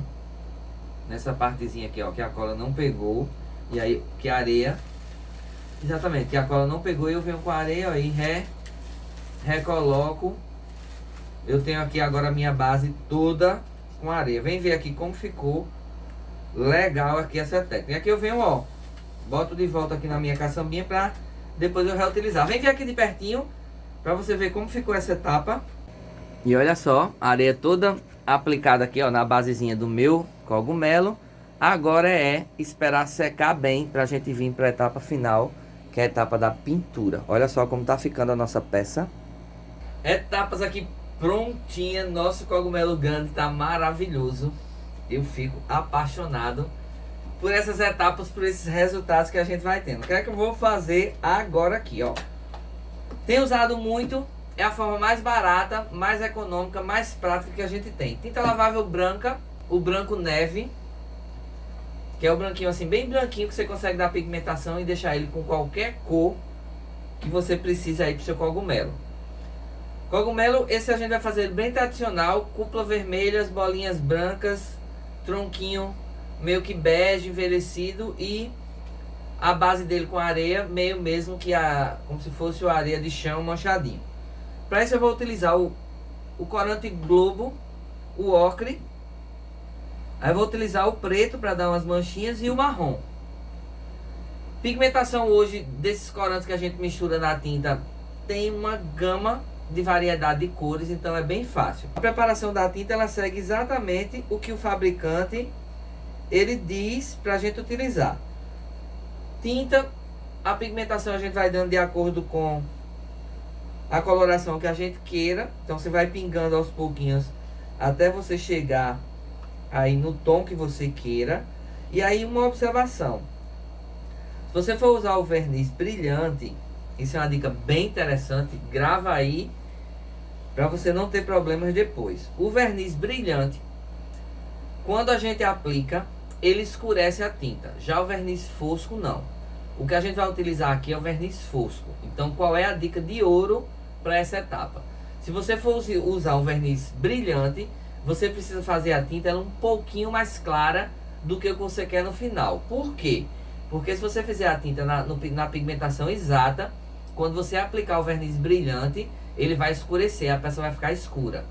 Nessa partezinha aqui, ó, que a cola não pegou. E aí, que a areia... Exatamente, que a cola não pegou. Eu venho com a areia, ó, e recoloco. Eu tenho aqui agora a minha base toda com areia. Vem ver aqui como ficou legal aqui essa técnica. E aqui eu venho, ó, boto de volta aqui na minha caçambinha pra depois eu reutilizar. Vem ver aqui de pertinho pra você ver como ficou essa etapa. E olha só, a areia toda aplicada aqui, ó, na basezinha do meu cogumelo. Agora é esperar secar bem pra gente vir pra etapa final, que é a etapa da pintura. Olha só como tá ficando a nossa peça. Etapas aqui prontinha. Nosso cogumelo grande tá maravilhoso. Eu fico apaixonado por essas etapas, por esses resultados que a gente vai tendo. O que é que eu vou fazer agora aqui, ó? Tenho usado muito, é a forma mais barata, mais econômica, mais prática que a gente tem. Tinta lavável branca, o branco neve, que é o branquinho assim, bem branquinho, que você consegue dar pigmentação e deixar ele com qualquer cor que você precisa aí pro seu cogumelo. Cogumelo, esse a gente vai fazer bem tradicional, cúpula vermelha, bolinhas brancas, tronquinho meio que bege, envelhecido e a base dele com areia, meio mesmo que como se fosse a areia de chão manchadinho. Para isso eu vou utilizar o corante Globo, o ocre, aí eu vou utilizar o preto para dar umas manchinhas e o marrom. Pigmentação hoje desses corantes que a gente mistura na tinta tem uma gama de variedade de cores, então é bem fácil. A preparação da tinta ela segue exatamente o que o fabricante ele diz para a gente utilizar. Tinta, a pigmentação a gente vai dando de acordo com a coloração que a gente queira. Então você vai pingando aos pouquinhos até você chegar aí no tom que você queira. E aí uma observação: se você for usar o verniz brilhante, isso é uma dica bem interessante, grava aí para você não ter problemas depois. O verniz brilhante, quando a gente aplica, ele escurece a tinta. Já o verniz fosco não. O que a gente vai utilizar aqui é o verniz fosco. Então qual é a dica de ouro para essa etapa? Se você for usar um verniz brilhante, você precisa fazer a tinta ela um pouquinho mais clara do que o que você quer no final. Por quê? Porque se você fizer a tinta na pigmentação exata, quando você aplicar o verniz brilhante, ele vai escurecer, a peça vai ficar escura.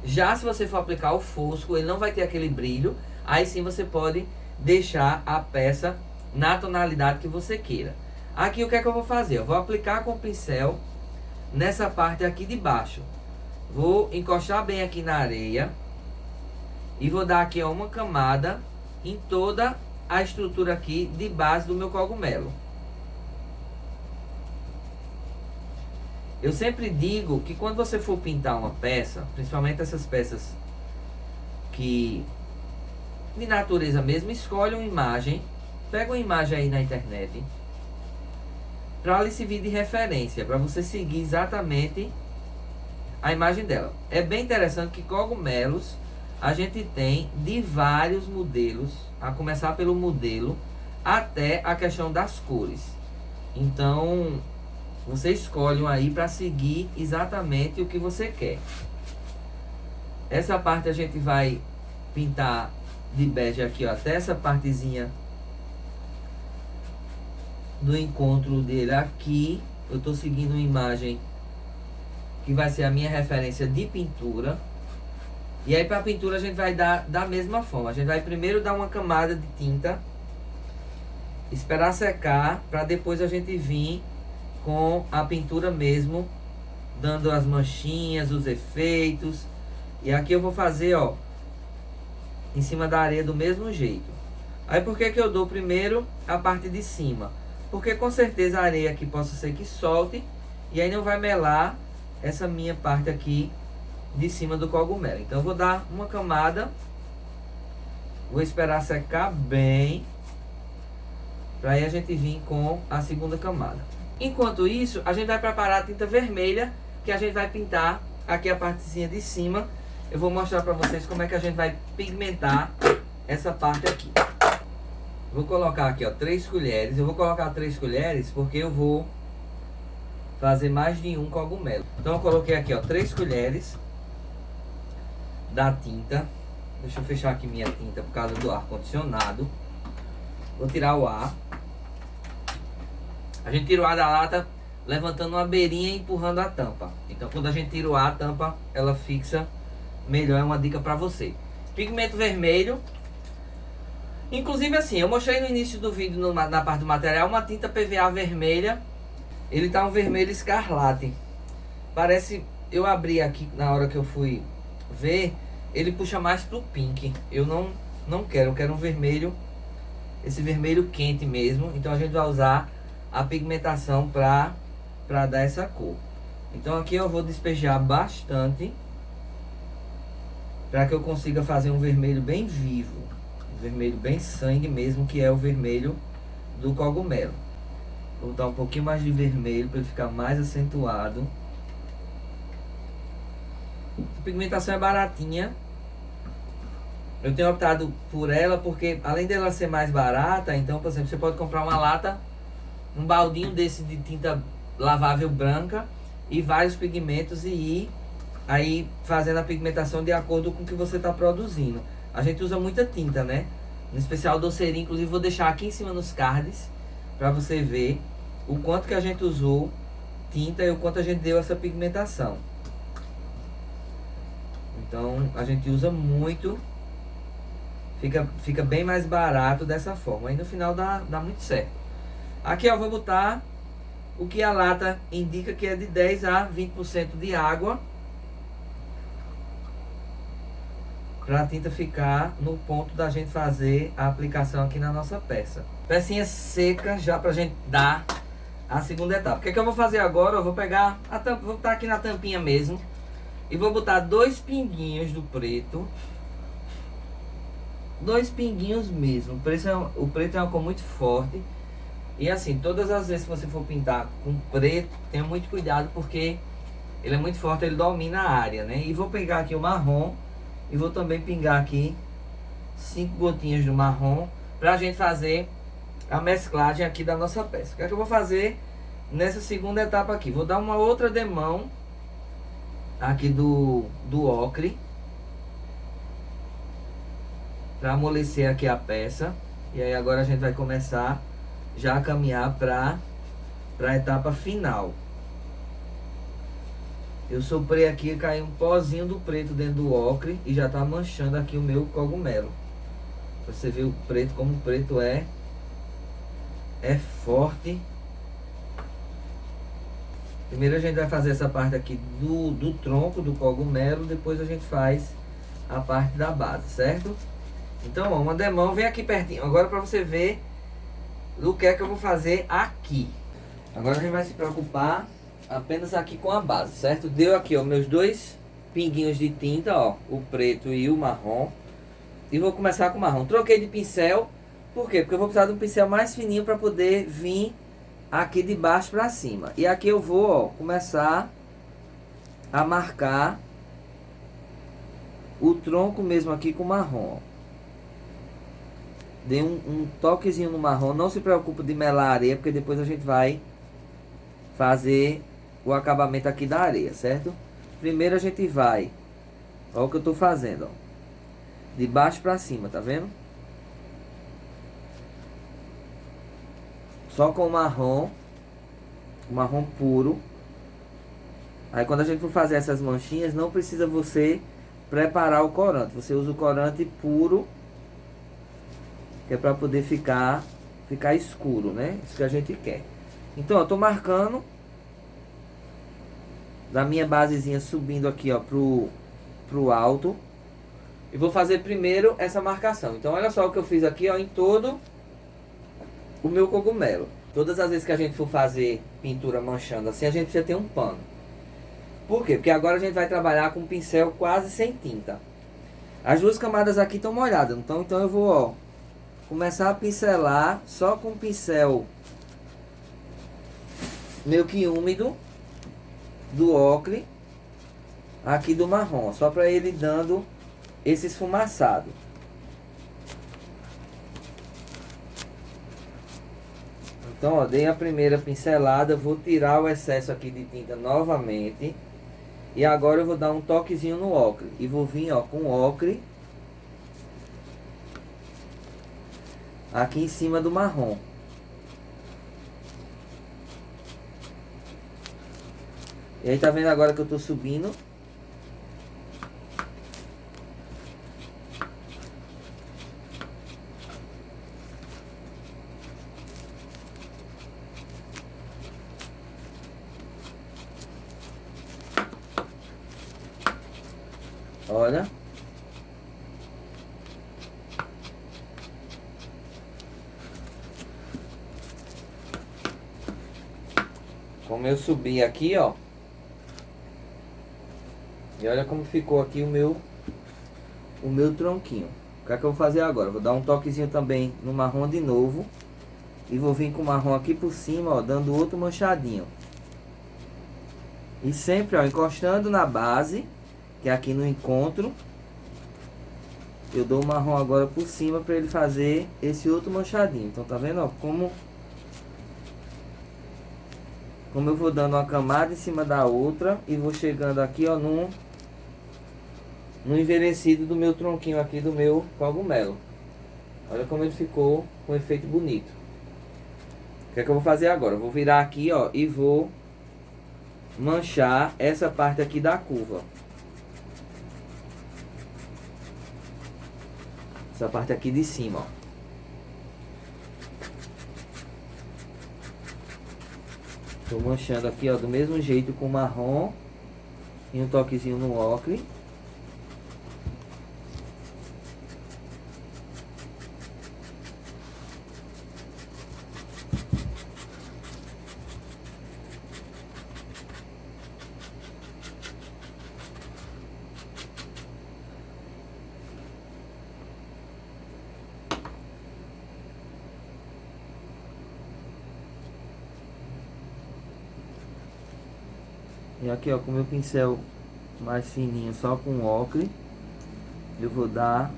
Já se você for aplicar o fosco, ele não vai ter aquele brilho. Aí sim você pode deixar a peça na tonalidade que você queira. Aqui o que é que eu vou fazer? Eu vou aplicar com o pincel nessa parte aqui de baixo. Vou encostar bem aqui na areia e vou dar aqui uma camada em toda a estrutura aqui de base do meu cogumelo. Eu sempre digo que quando você for pintar uma peça, principalmente essas peças que de natureza mesmo, escolhe uma imagem, pega uma imagem aí na internet para lhe servir de referência, para você seguir exatamente a imagem dela. É bem interessante que cogumelos a gente tem de vários modelos, a começar pelo modelo até a questão das cores. Então você escolhe um aí para seguir exatamente o que você quer. Essa parte a gente vai pintar de bege aqui, ó, até essa partezinha do encontro dele aqui. Eu tô seguindo uma imagem que vai ser a minha referência de pintura. E aí para pintura a gente vai dar da mesma forma. A gente vai primeiro dar uma camada de tinta, esperar secar, para depois a gente vir com a pintura mesmo, dando as manchinhas, os efeitos. E aqui eu vou fazer, ó, em cima da areia do mesmo jeito. Aí por que que eu dou primeiro a parte de cima? Porque com certeza a areia aqui possa ser que solte e aí não vai melar essa minha parte aqui de cima do cogumelo. Então eu vou dar uma camada, vou esperar secar bem, para aí a gente vir com a segunda camada. Enquanto isso, a gente vai preparar a tinta vermelha, que a gente vai pintar aqui a partezinha de cima. Eu vou mostrar para vocês como é que a gente vai pigmentar essa parte aqui. Vou colocar aqui, ó, 3 colheres. Eu vou colocar 3 colheres porque eu vou fazer mais de um cogumelo. Então eu coloquei aqui, ó, 3 colheres da tinta. Deixa eu fechar aqui minha tinta por causa do ar condicionado. Vou tirar o ar. A gente tira o ar da lata levantando uma beirinha e empurrando a tampa. Então quando a gente tira o ar, a tampa ela fixa melhor. É uma dica para você. Pigmento vermelho. Inclusive assim, eu mostrei no início do vídeo na parte do material uma tinta PVA vermelha. Ele tá um vermelho escarlate. Parece, eu abri aqui na hora que eu fui ver, ele puxa mais pro pink. Eu não quero, eu quero um vermelho, esse vermelho quente mesmo. Então a gente vai usar a pigmentação para dar essa cor. Então aqui eu vou despejar bastante para que eu consiga fazer um vermelho bem vivo, um vermelho bem sangue mesmo, que é o vermelho do cogumelo. Vou botar um pouquinho mais de vermelho para ele ficar mais acentuado. A pigmentação é baratinha. Eu tenho optado por ela porque, além dela ser mais barata, então, por exemplo, você pode comprar uma lata, um baldinho desse de tinta lavável branca e vários pigmentos e ir aí fazendo a pigmentação de acordo com o que você está produzindo. A gente usa muita tinta, né? No especial doceirinho, inclusive vou deixar aqui em cima nos cards para você ver o quanto que a gente usou tinta e o quanto a gente deu essa pigmentação. Então a gente usa muito, fica bem mais barato dessa forma. Aí no final dá muito certo. Aqui ó, vou botar o que a lata indica, que é de 10 a 20% de água, para a tinta ficar no ponto da gente fazer a aplicação aqui na nossa peça. Pecinha seca já pra gente dar a segunda etapa. O que é que eu vou fazer agora? Eu vou pegar a tampa, vou botar aqui na tampinha mesmo e vou botar 2 pinguinhos do preto. 2 pinguinhos mesmo. O preto é uma cor muito forte. E assim, todas as vezes que você for pintar com preto, tenha muito cuidado porque ele é muito forte, ele domina a área, né? E vou pegar aqui o marrom e vou também pingar aqui 5 gotinhas do marrom pra gente fazer a mesclagem aqui da nossa peça. O que é que eu vou fazer nessa segunda etapa aqui? Vou dar uma outra demão aqui do ocre para amolecer aqui a peça. E aí agora a gente vai começar já a caminhar para a etapa final. Eu soprei aqui, caiu um pozinho do preto dentro do ocre e já tá manchando aqui o meu cogumelo. Pra você ver o preto, como o preto é forte. Primeiro a gente vai fazer essa parte aqui do tronco do cogumelo, depois a gente faz a parte da base, certo? Então, ó, uma demão, vem aqui pertinho. Agora para você ver o que é que eu vou fazer aqui. Agora a gente vai se preocupar apenas aqui com a base, certo? Deu aqui, ó, meus 2 pinguinhos de tinta, ó, o preto e o marrom. E vou começar com o marrom. Troquei de pincel, por quê? Porque eu vou precisar de um pincel mais fininho para poder vir aqui de baixo para cima. E aqui eu vou, ó, começar a marcar o tronco mesmo aqui com marrom, ó. Dei um toquezinho no marrom. Não se preocupe de melar a areia, porque depois a gente vai fazer o acabamento aqui da areia, certo? Primeiro a gente vai, olha o que eu tô fazendo, ó, de baixo pra cima, tá vendo? Só com o marrom puro. Aí quando a gente for fazer essas manchinhas, não precisa você preparar o corante, você usa o corante puro, que é pra poder ficar escuro, né? Isso que a gente quer. Então eu tô marcando da minha basezinha, subindo aqui, ó, pro alto. E vou fazer primeiro essa marcação. Então olha só o que eu fiz aqui, ó, em todo o meu cogumelo. Todas as vezes que a gente for fazer pintura manchando assim, a gente precisa ter um pano. Por quê? Porque agora a gente vai trabalhar com um pincel quase sem tinta. As 2 camadas aqui estão molhadas, então eu vou, ó, começar a pincelar só com o pincel meio que úmido do ocre aqui do marrom, só para ele dando esse esfumaçado. Então, ó, dei a primeira pincelada, vou tirar o excesso aqui de tinta novamente. E agora eu vou dar um toquezinho no ocre e vou vir, ó, com o ocre aqui em cima do marrom. E aí tá vendo agora que eu tô subindo? Olha. Como eu subi aqui, ó. E olha como ficou aqui o meu tronquinho. O que é que eu vou fazer agora? Vou dar um toquezinho também no marrom de novo. E vou vir com o marrom aqui por cima, ó, dando outro manchadinho. E sempre, ó, encostando na base, que é aqui no encontro. Eu dou o marrom agora por cima para ele fazer esse outro manchadinho. Então tá vendo, ó, como eu vou dando uma camada em cima da outra e vou chegando aqui, ó, no envelhecido do meu tronquinho aqui do meu cogumelo. Olha como ele ficou com um efeito bonito. O que é que eu vou fazer agora? Eu vou virar aqui, ó, e vou manchar essa parte aqui da curva. Essa parte aqui de cima, ó. Tô manchando aqui, ó, do mesmo jeito com marrom e um toquezinho no ocre. E aqui, ó, com o meu pincel mais fininho, só com ocre, eu vou dar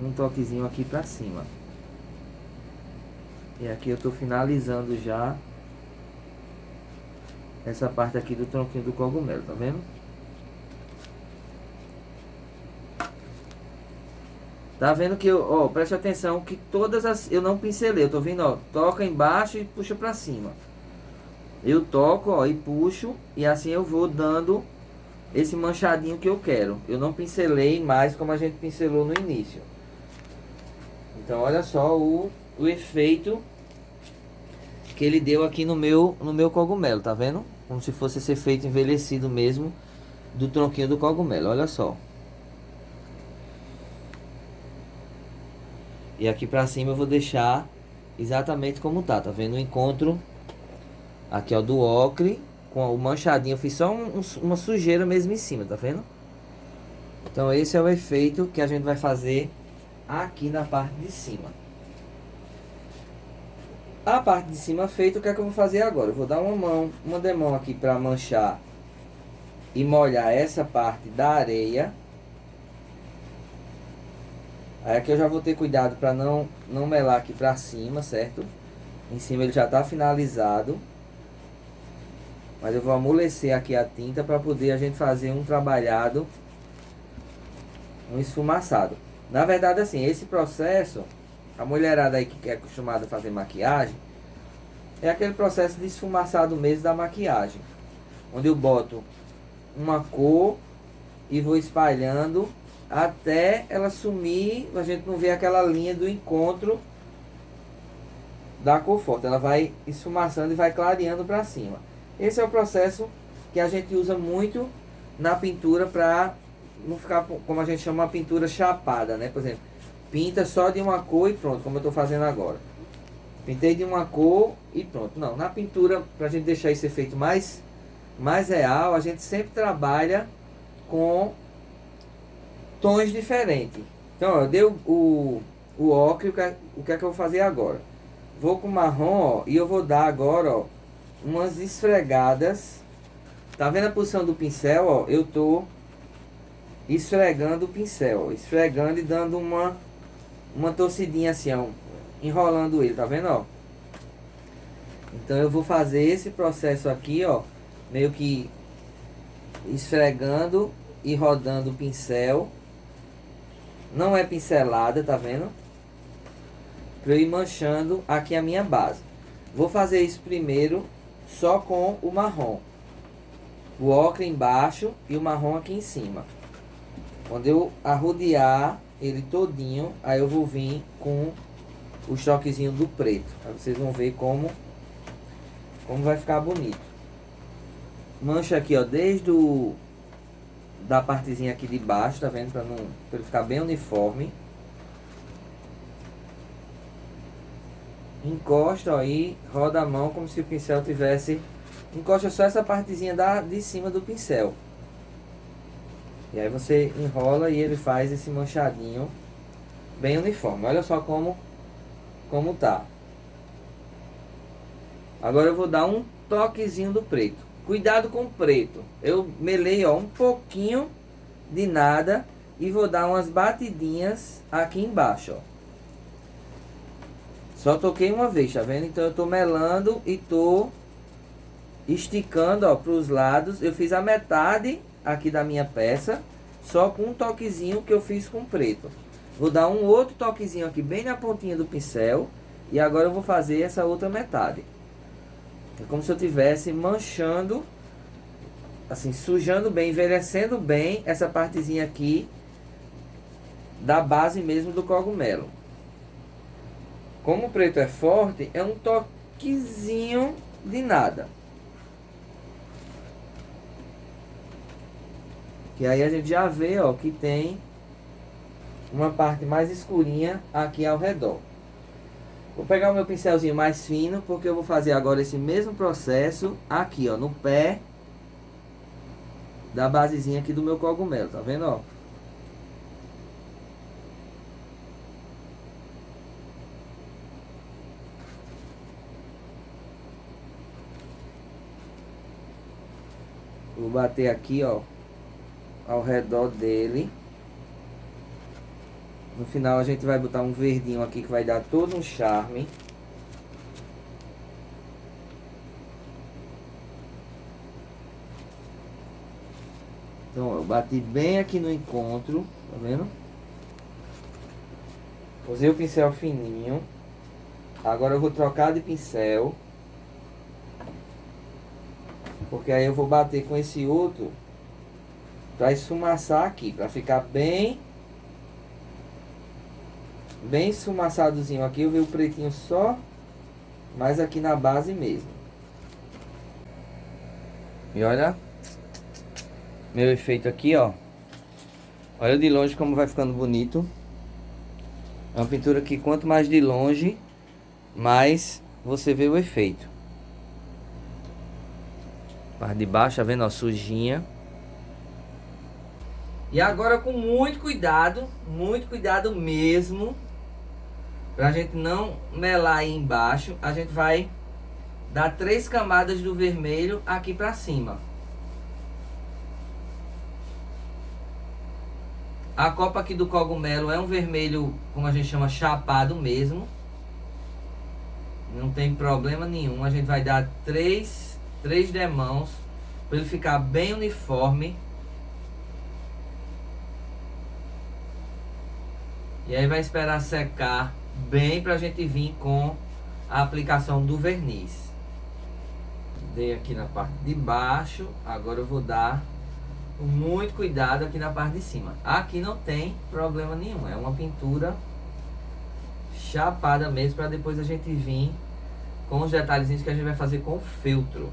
um toquezinho aqui pra cima. E aqui eu tô finalizando já essa parte aqui do tronquinho do cogumelo, tá vendo? Tá vendo que eu, ó, preste atenção que todas as, eu não pincelei, eu tô vendo, ó, toca embaixo e puxa pra cima. Eu toco, ó, e puxo, e assim eu vou dando esse manchadinho que eu quero. Eu não pincelei mais como a gente pincelou no início. Então olha só o efeito que ele deu aqui no meu cogumelo, tá vendo? Como se fosse esse efeito envelhecido mesmo do tronquinho do cogumelo, olha só. E aqui pra cima eu vou deixar exatamente como tá vendo? O encontro aqui, ó, do ocre com o manchadinho. Eu fiz só uma sujeira mesmo em cima, tá vendo? Então esse é o efeito que a gente vai fazer aqui na parte de cima. A parte de cima feita, o que é que eu vou fazer agora? Eu vou dar uma demão aqui para manchar e molhar essa parte da areia. Aí aqui eu já vou ter cuidado para não melar aqui para cima, certo? Em cima ele já tá finalizado. Mas eu vou amolecer aqui a tinta para poder a gente fazer um trabalhado, um esfumaçado. Na verdade, assim, esse processo, a mulherada aí que é acostumada a fazer maquiagem, é aquele processo de esfumaçado mesmo da maquiagem. Onde eu boto uma cor e vou espalhando até ela sumir, a gente não vê aquela linha do encontro da cor forte. Ela vai esfumaçando e vai clareando para cima. Esse é o processo que a gente usa muito na pintura para não ficar, como a gente chama, uma pintura chapada, né? Por exemplo, pinta só de uma cor e pronto, como eu estou fazendo agora. Pintei de uma cor e pronto. Não, na pintura, para a gente deixar esse efeito mais real, a gente sempre trabalha com tons diferentes. Então, ó, eu dei o ocre, o que é que eu vou fazer agora? Vou com marrom, ó, e eu vou dar agora, ó, umas esfregadas. Tá vendo a posição do pincel, ó? Eu tô esfregando o pincel, ó, esfregando e dando uma torcidinha assim, ó, enrolando ele, tá vendo, ó? Então eu vou fazer esse processo aqui, ó, meio que esfregando e rodando o pincel. Não é pincelada, tá vendo? Pra eu ir manchando aqui a minha base. Vou fazer isso primeiro só com o marrom. O ocre embaixo e o marrom aqui em cima. Quando eu arrodear ele todinho, aí eu vou vir com o choquezinho do preto. Aí vocês vão ver como vai ficar bonito. Mancha aqui, ó, desde da partezinha aqui de baixo, tá vendo? Pra ele ficar bem uniforme. Encosta, ó, e roda a mão como se o pincel tivesse... Encosta só essa partezinha de cima do pincel. E aí você enrola e ele faz esse manchadinho bem uniforme. Olha só como tá. Agora eu vou dar um toquezinho do preto. Cuidado com o preto. Eu melei, ó, um pouquinho de nada e vou dar umas batidinhas aqui embaixo, ó. Só toquei uma vez, tá vendo? Então eu tô melando e tô esticando, ó, pros lados. Eu fiz a metade aqui da minha peça, só com um toquezinho que eu fiz com preto. Vou dar um outro toquezinho aqui bem na pontinha do pincel. E agora eu vou fazer essa outra metade. É como se eu estivesse manchando, assim, sujando bem, envelhecendo bem essa partezinha aqui da base mesmo do cogumelo. Como o preto é forte, é um toquezinho de nada. Que aí a gente já vê, ó, que tem uma parte mais escurinha aqui ao redor. Vou pegar o meu pincelzinho mais fino, porque eu vou fazer agora esse mesmo processo aqui, ó, no pé da basezinha aqui do meu cogumelo, tá vendo, ó? Vou bater aqui, ó, ao redor dele. No final a gente vai botar um verdinho aqui que vai dar todo um charme. Então eu bati bem aqui no encontro, tá vendo? Usei o pincel fininho. Agora eu vou trocar de pincel, porque aí eu vou bater com esse outro para esfumaçar aqui, para ficar bem esfumaçadozinho aqui. Eu vi o pretinho só, mas aqui na base mesmo. E olha meu efeito aqui, ó. Olha de longe como vai ficando bonito. É uma pintura que quanto mais de longe, mais você vê o efeito. Parte de baixo, tá vendo, ó, sujinha. E agora com muito cuidado mesmo, pra gente não melar aí embaixo, a gente vai dar 3 camadas do vermelho aqui pra cima. A copa aqui do cogumelo é um vermelho, como a gente chama, chapado mesmo. Não tem problema nenhum. A gente vai dar 3 demãos para ele ficar bem uniforme. E aí vai esperar secar bem pra gente vir com a aplicação do verniz. Dei aqui na parte de baixo. Agora eu vou dar com muito cuidado aqui na parte de cima. Aqui não tem problema nenhum. É uma pintura chapada mesmo, para depois a gente vir com os detalhezinhos que a gente vai fazer com o feltro.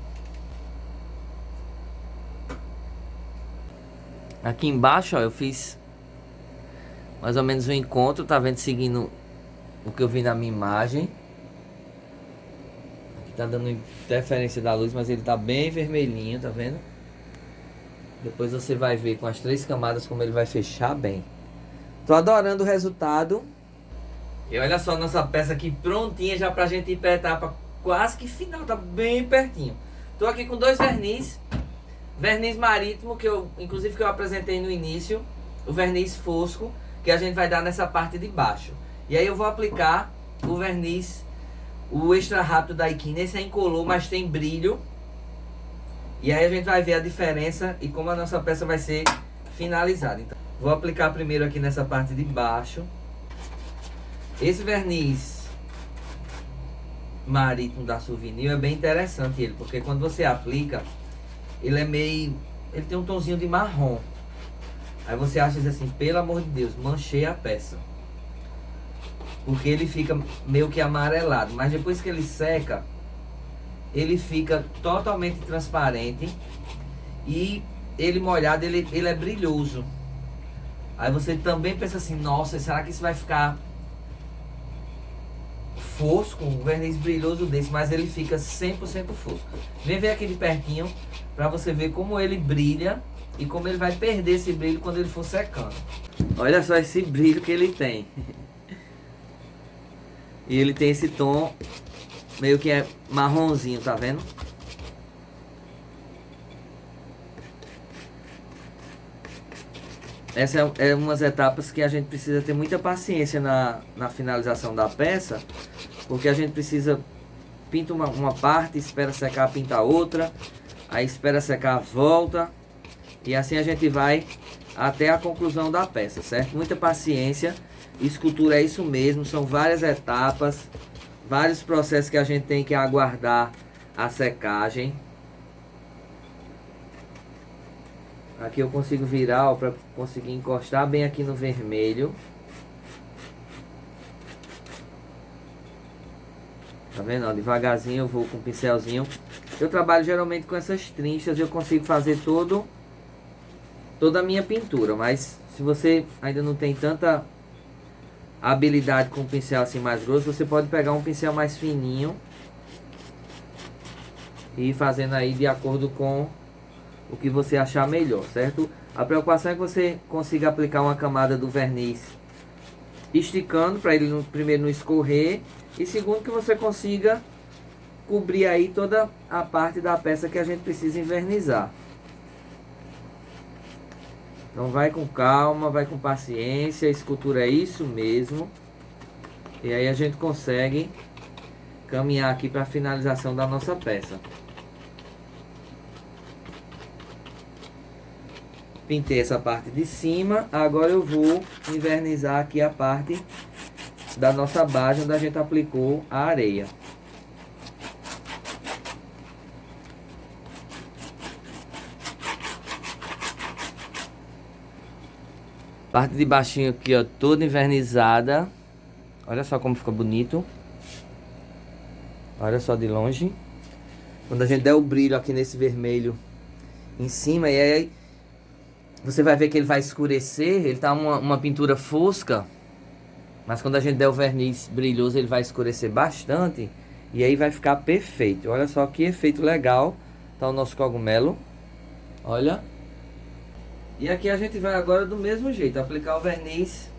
Aqui embaixo, ó, eu fiz mais ou menos um encontro, tá vendo? Seguindo o que eu vi na minha imagem. Aqui tá dando interferência da luz, mas ele tá bem vermelhinho, tá vendo? Depois você vai ver com as 3 camadas como ele vai fechar bem. Tô adorando o resultado. E olha só a nossa peça aqui prontinha já pra gente ir pra etapa quase que final, tá bem pertinho. Tô aqui com 2 verniz. Verniz marítimo, que eu apresentei no início. O verniz fosco, que a gente vai dar nessa parte de baixo. E aí eu vou aplicar o verniz, o extra rápido da Iquin. Esse é incolor, mas tem brilho. E aí a gente vai ver a diferença e como a nossa peça vai ser finalizada. Então, vou aplicar primeiro aqui nessa parte de baixo. Esse verniz marítimo da Souvenir é bem interessante ele, porque quando você aplica, ele é meio... ele tem um tonzinho de marrom. Aí você acha assim, pelo amor de Deus, manchei a peça. Porque ele fica meio que amarelado. Mas depois que ele seca, ele fica totalmente transparente. E ele molhado, ele é brilhoso. Aí você também pensa assim, nossa, será que isso vai ficar fosco? Um verniz brilhoso desse, mas ele fica 100% fosco. Vem ver aqui de pertinho, pra você ver como ele brilha. E como ele vai perder esse brilho quando ele for secando. Olha só esse brilho que ele tem. E ele tem esse tom meio que é marronzinho, tá vendo? Essa é umas etapas que a gente precisa ter muita paciência na finalização da peça, porque a gente precisa pinta uma parte, espera secar, pinta outra, aí espera secar, volta, e assim a gente vai até a conclusão da peça, certo? Muita paciência. Escultura é isso mesmo, são várias etapas, vários processos que a gente tem que aguardar a secagem. Aqui eu consigo virar para conseguir encostar bem aqui no vermelho. Tá vendo? Ó, devagarzinho eu vou com o pincelzinho. Eu trabalho geralmente com essas trinchas, eu consigo fazer toda a minha pintura. Mas se você ainda não tem tanta habilidade com o pincel assim mais grosso, você pode pegar um pincel mais fininho e ir fazendo aí de acordo com o que você achar melhor, certo? A preocupação é que você consiga aplicar uma camada do verniz esticando para ele primeiro não escorrer, e segundo que você consiga cobrir aí toda a parte da peça que a gente precisa envernizar. Então vai com calma, vai com paciência, a escultura é isso mesmo. E aí a gente consegue caminhar aqui para a finalização da nossa peça. Pintei essa parte de cima, agora eu vou envernizar aqui a parte da nossa base onde a gente aplicou a areia. Parte de baixinho aqui, ó, toda envernizada. Olha só como fica bonito. Olha só de longe. Quando a gente der o brilho aqui nesse vermelho em cima, e aí você vai ver que ele vai escurecer. Ele tá uma pintura fosca, mas quando a gente der o verniz brilhoso, ele vai escurecer bastante. E aí vai ficar perfeito. Olha só que efeito legal tá o nosso cogumelo. Olha. E aqui a gente vai agora do mesmo jeito, aplicar o verniz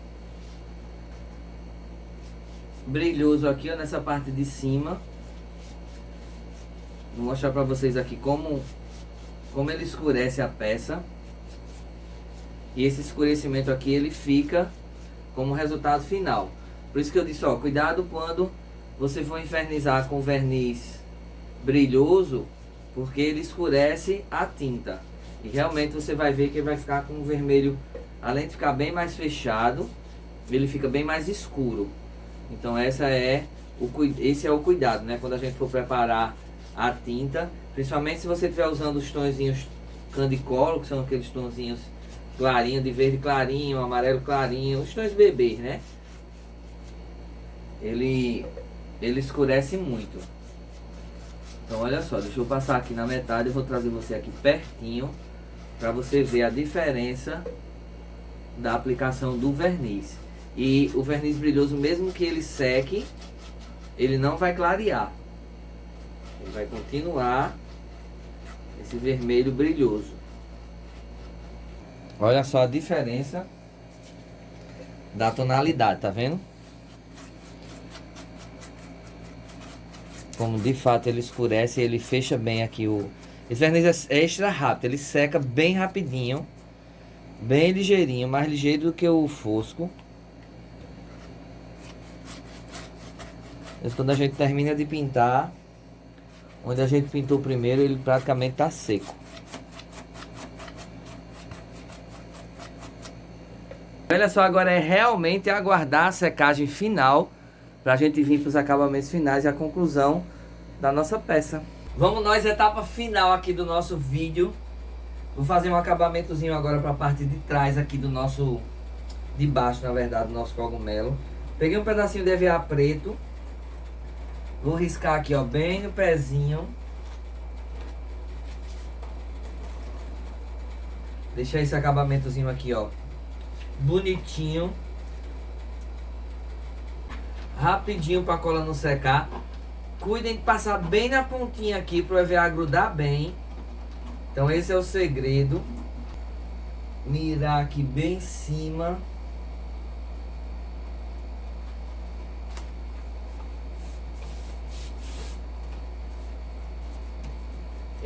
brilhoso aqui, ó, nessa parte de cima. Vou mostrar pra vocês aqui como ele escurece a peça. E esse escurecimento aqui, ele fica como resultado final. Por isso que eu disse, ó, cuidado quando você for infernizar com verniz brilhoso, porque ele escurece a tinta. E realmente você vai ver que ele vai ficar com um vermelho, além de ficar bem mais fechado, ele fica bem mais escuro. Então esse é o cuidado, né? Quando a gente for preparar a tinta, principalmente se você estiver usando os tonzinhos Candy-Color, que são aqueles tonzinhos clarinho, de verde clarinho, amarelo clarinho, os tons bebês, né? Ele escurece muito. Então olha só, deixa eu passar aqui na metade, eu vou trazer você aqui pertinho para você ver a diferença da aplicação do verniz. E o verniz brilhoso, mesmo que ele seque, ele não vai clarear. Ele vai continuar esse vermelho brilhoso. Olha só a diferença da tonalidade, tá vendo? Como de fato ele escurece, ele fecha bem aqui o... Esse verniz é extra rápido, ele seca bem rapidinho, bem ligeirinho, mais ligeiro do que o fosco. Mas quando a gente termina de pintar, onde a gente pintou primeiro, ele praticamente está seco. Olha só, agora é realmente aguardar a secagem final para a gente vir para os acabamentos finais e a conclusão da nossa peça. Vamos nós, etapa final aqui do nosso vídeo. Vou fazer um acabamentozinho agora para a parte de trás aqui do nosso... de baixo, na verdade, do nosso cogumelo. Peguei um pedacinho de EVA preto. Vou riscar aqui, ó, bem no pezinho. Deixa esse acabamentozinho aqui, ó, bonitinho. Rapidinho para a cola não secar. Cuidem de passar bem na pontinha aqui para o EVA grudar bem. Então esse é o segredo. Mirar aqui bem em cima.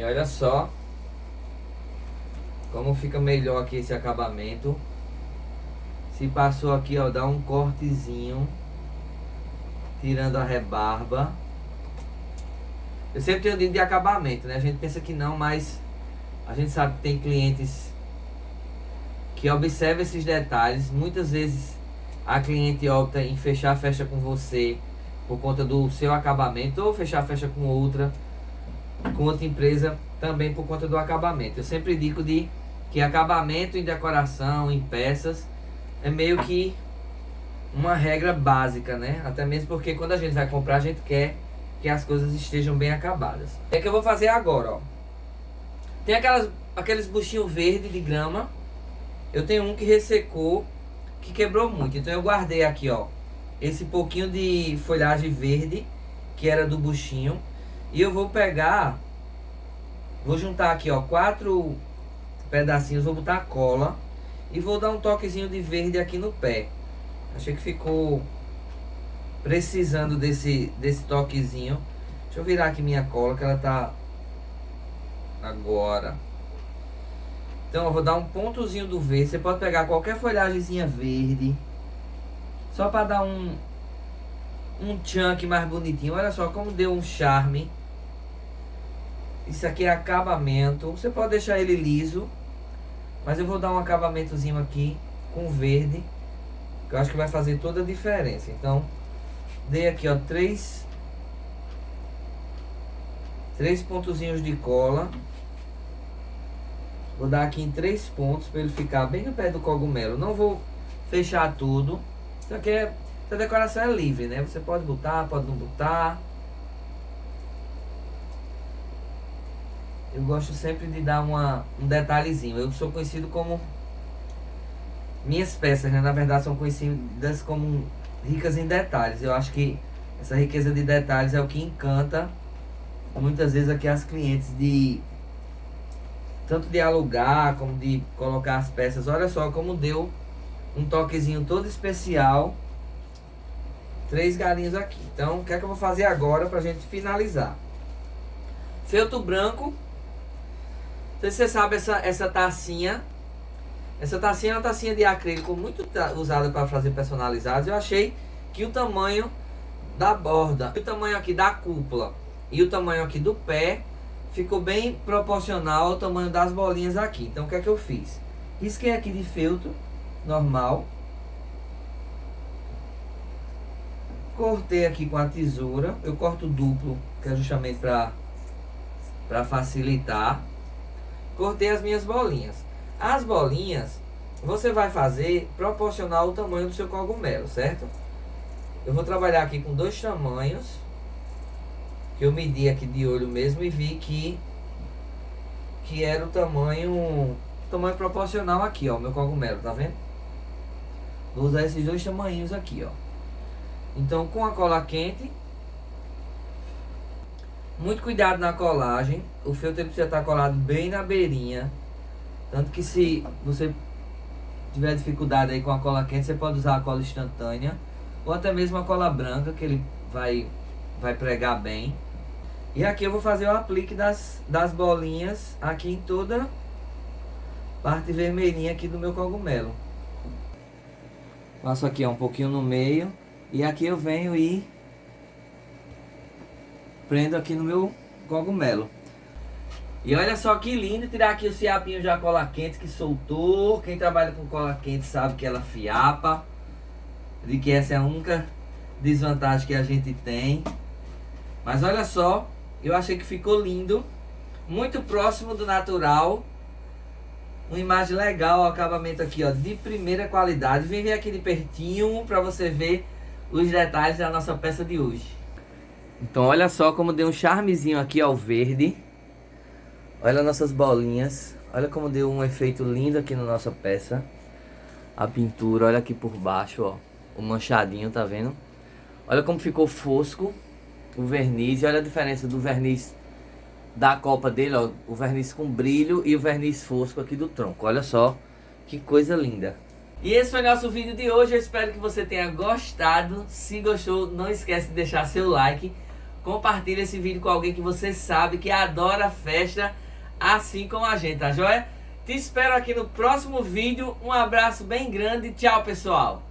E olha só como fica melhor aqui esse acabamento. Se passou aqui, ó, dá um cortezinho, tirando a rebarba. Eu sempre tenho dito de acabamento, né? A gente pensa que não, mas a gente sabe que tem clientes que observam esses detalhes. Muitas vezes a cliente opta em fechar a festa com você por conta do seu acabamento, ou fechar a festa com outra empresa também por conta do acabamento. Eu sempre digo que acabamento em decoração, em peças, é meio que uma regra básica, né? Até mesmo porque quando a gente vai comprar, a gente quer que as coisas estejam bem acabadas. É que eu vou fazer agora, ó. Tem aqueles buchinhos verdes de grama. Eu tenho um que ressecou, que quebrou muito. Então eu guardei aqui, ó, esse pouquinho de folhagem verde, que era do buchinho. E eu vou pegar, vou juntar aqui, ó, 4 pedacinhos, vou botar cola e vou dar um toquezinho de verde aqui no pé. Achei que ficou precisando desse toquezinho. Deixa eu virar aqui minha cola, que ela tá agora. Então eu vou dar um pontozinho do verde. Você pode pegar qualquer folhagemzinha verde, só para dar um chunk mais bonitinho. Olha só como deu um charme. Isso aqui é acabamento. Você pode deixar ele liso, mas eu vou dar um acabamentozinho aqui com verde, que eu acho que vai fazer toda a diferença. Então dei aqui, ó, 3 pontozinhos de cola. Vou dar aqui em 3 pontos para ele ficar bem no pé do cogumelo. Não vou fechar tudo. Isso aqui essa decoração é livre, né? Você pode botar, pode não botar. Eu gosto sempre de dar um detalhezinho. Eu sou conhecido como... Minhas peças, né, na verdade, são conhecidas como ricas em detalhes. Eu acho que essa riqueza de detalhes é o que encanta muitas vezes aqui as clientes, tanto de alugar como de colocar as peças. Olha só como deu um toquezinho todo especial. 3 galinhos aqui. Então o que é que eu vou fazer agora pra gente finalizar? Feltro branco. Não sei se você sabe, essa tacinha. Essa tacinha é uma tacinha de acrílico muito usada para fazer personalizados. Eu achei que o tamanho da borda, o tamanho aqui da cúpula e o tamanho aqui do pé ficou bem proporcional ao tamanho das bolinhas aqui. Então o que é que eu fiz? Risquei aqui de feltro normal. Cortei aqui com a tesoura. Eu corto duplo, que é justamente para facilitar. Cortei as minhas bolinhas. As bolinhas você vai fazer proporcional ao tamanho do seu cogumelo, certo? Eu vou trabalhar aqui com 2 tamanhos, que eu medi aqui de olho mesmo e vi que era o tamanho proporcional aqui, ó, meu cogumelo, tá vendo? Vou usar esses 2 tamanhos aqui, ó. Então com a cola quente, muito cuidado na colagem. O feltro precisa estar colado bem na beirinha. Tanto que se você tiver dificuldade aí com a cola quente, você pode usar a cola instantânea, ou até mesmo a cola branca, que ele vai pregar bem. E aqui eu vou fazer o aplique das bolinhas aqui em toda a parte vermelhinha aqui do meu cogumelo. Passo aqui, ó, um pouquinho no meio. E aqui eu venho e prendo aqui no meu cogumelo. E olha só que lindo tirar aqui o fiapinho já cola quente que soltou. Quem trabalha com cola quente sabe que ela fiapa. De que essa é a única desvantagem que a gente tem. Mas olha só, eu achei que ficou lindo. Muito próximo do natural. Uma imagem legal, o acabamento aqui, ó, de primeira qualidade. Vem ver aqui de pertinho para você ver os detalhes da nossa peça de hoje. Então olha só como deu um charmezinho aqui ao verde. Olha nossas bolinhas. Olha como deu um efeito lindo aqui na nossa peça. A pintura, olha aqui por baixo, ó. O manchadinho, tá vendo? Olha como ficou fosco o verniz. E olha a diferença do verniz da copa dele, ó. O verniz com brilho e o verniz fosco aqui do tronco. Olha só que coisa linda. E esse foi nosso vídeo de hoje. Eu espero que você tenha gostado. Se gostou, não esquece de deixar seu like. compartilhe esse vídeo com alguém que você sabe que adora festa, assim como a gente, tá joia? Te espero aqui no próximo vídeo. Um abraço bem grande. Tchau, pessoal.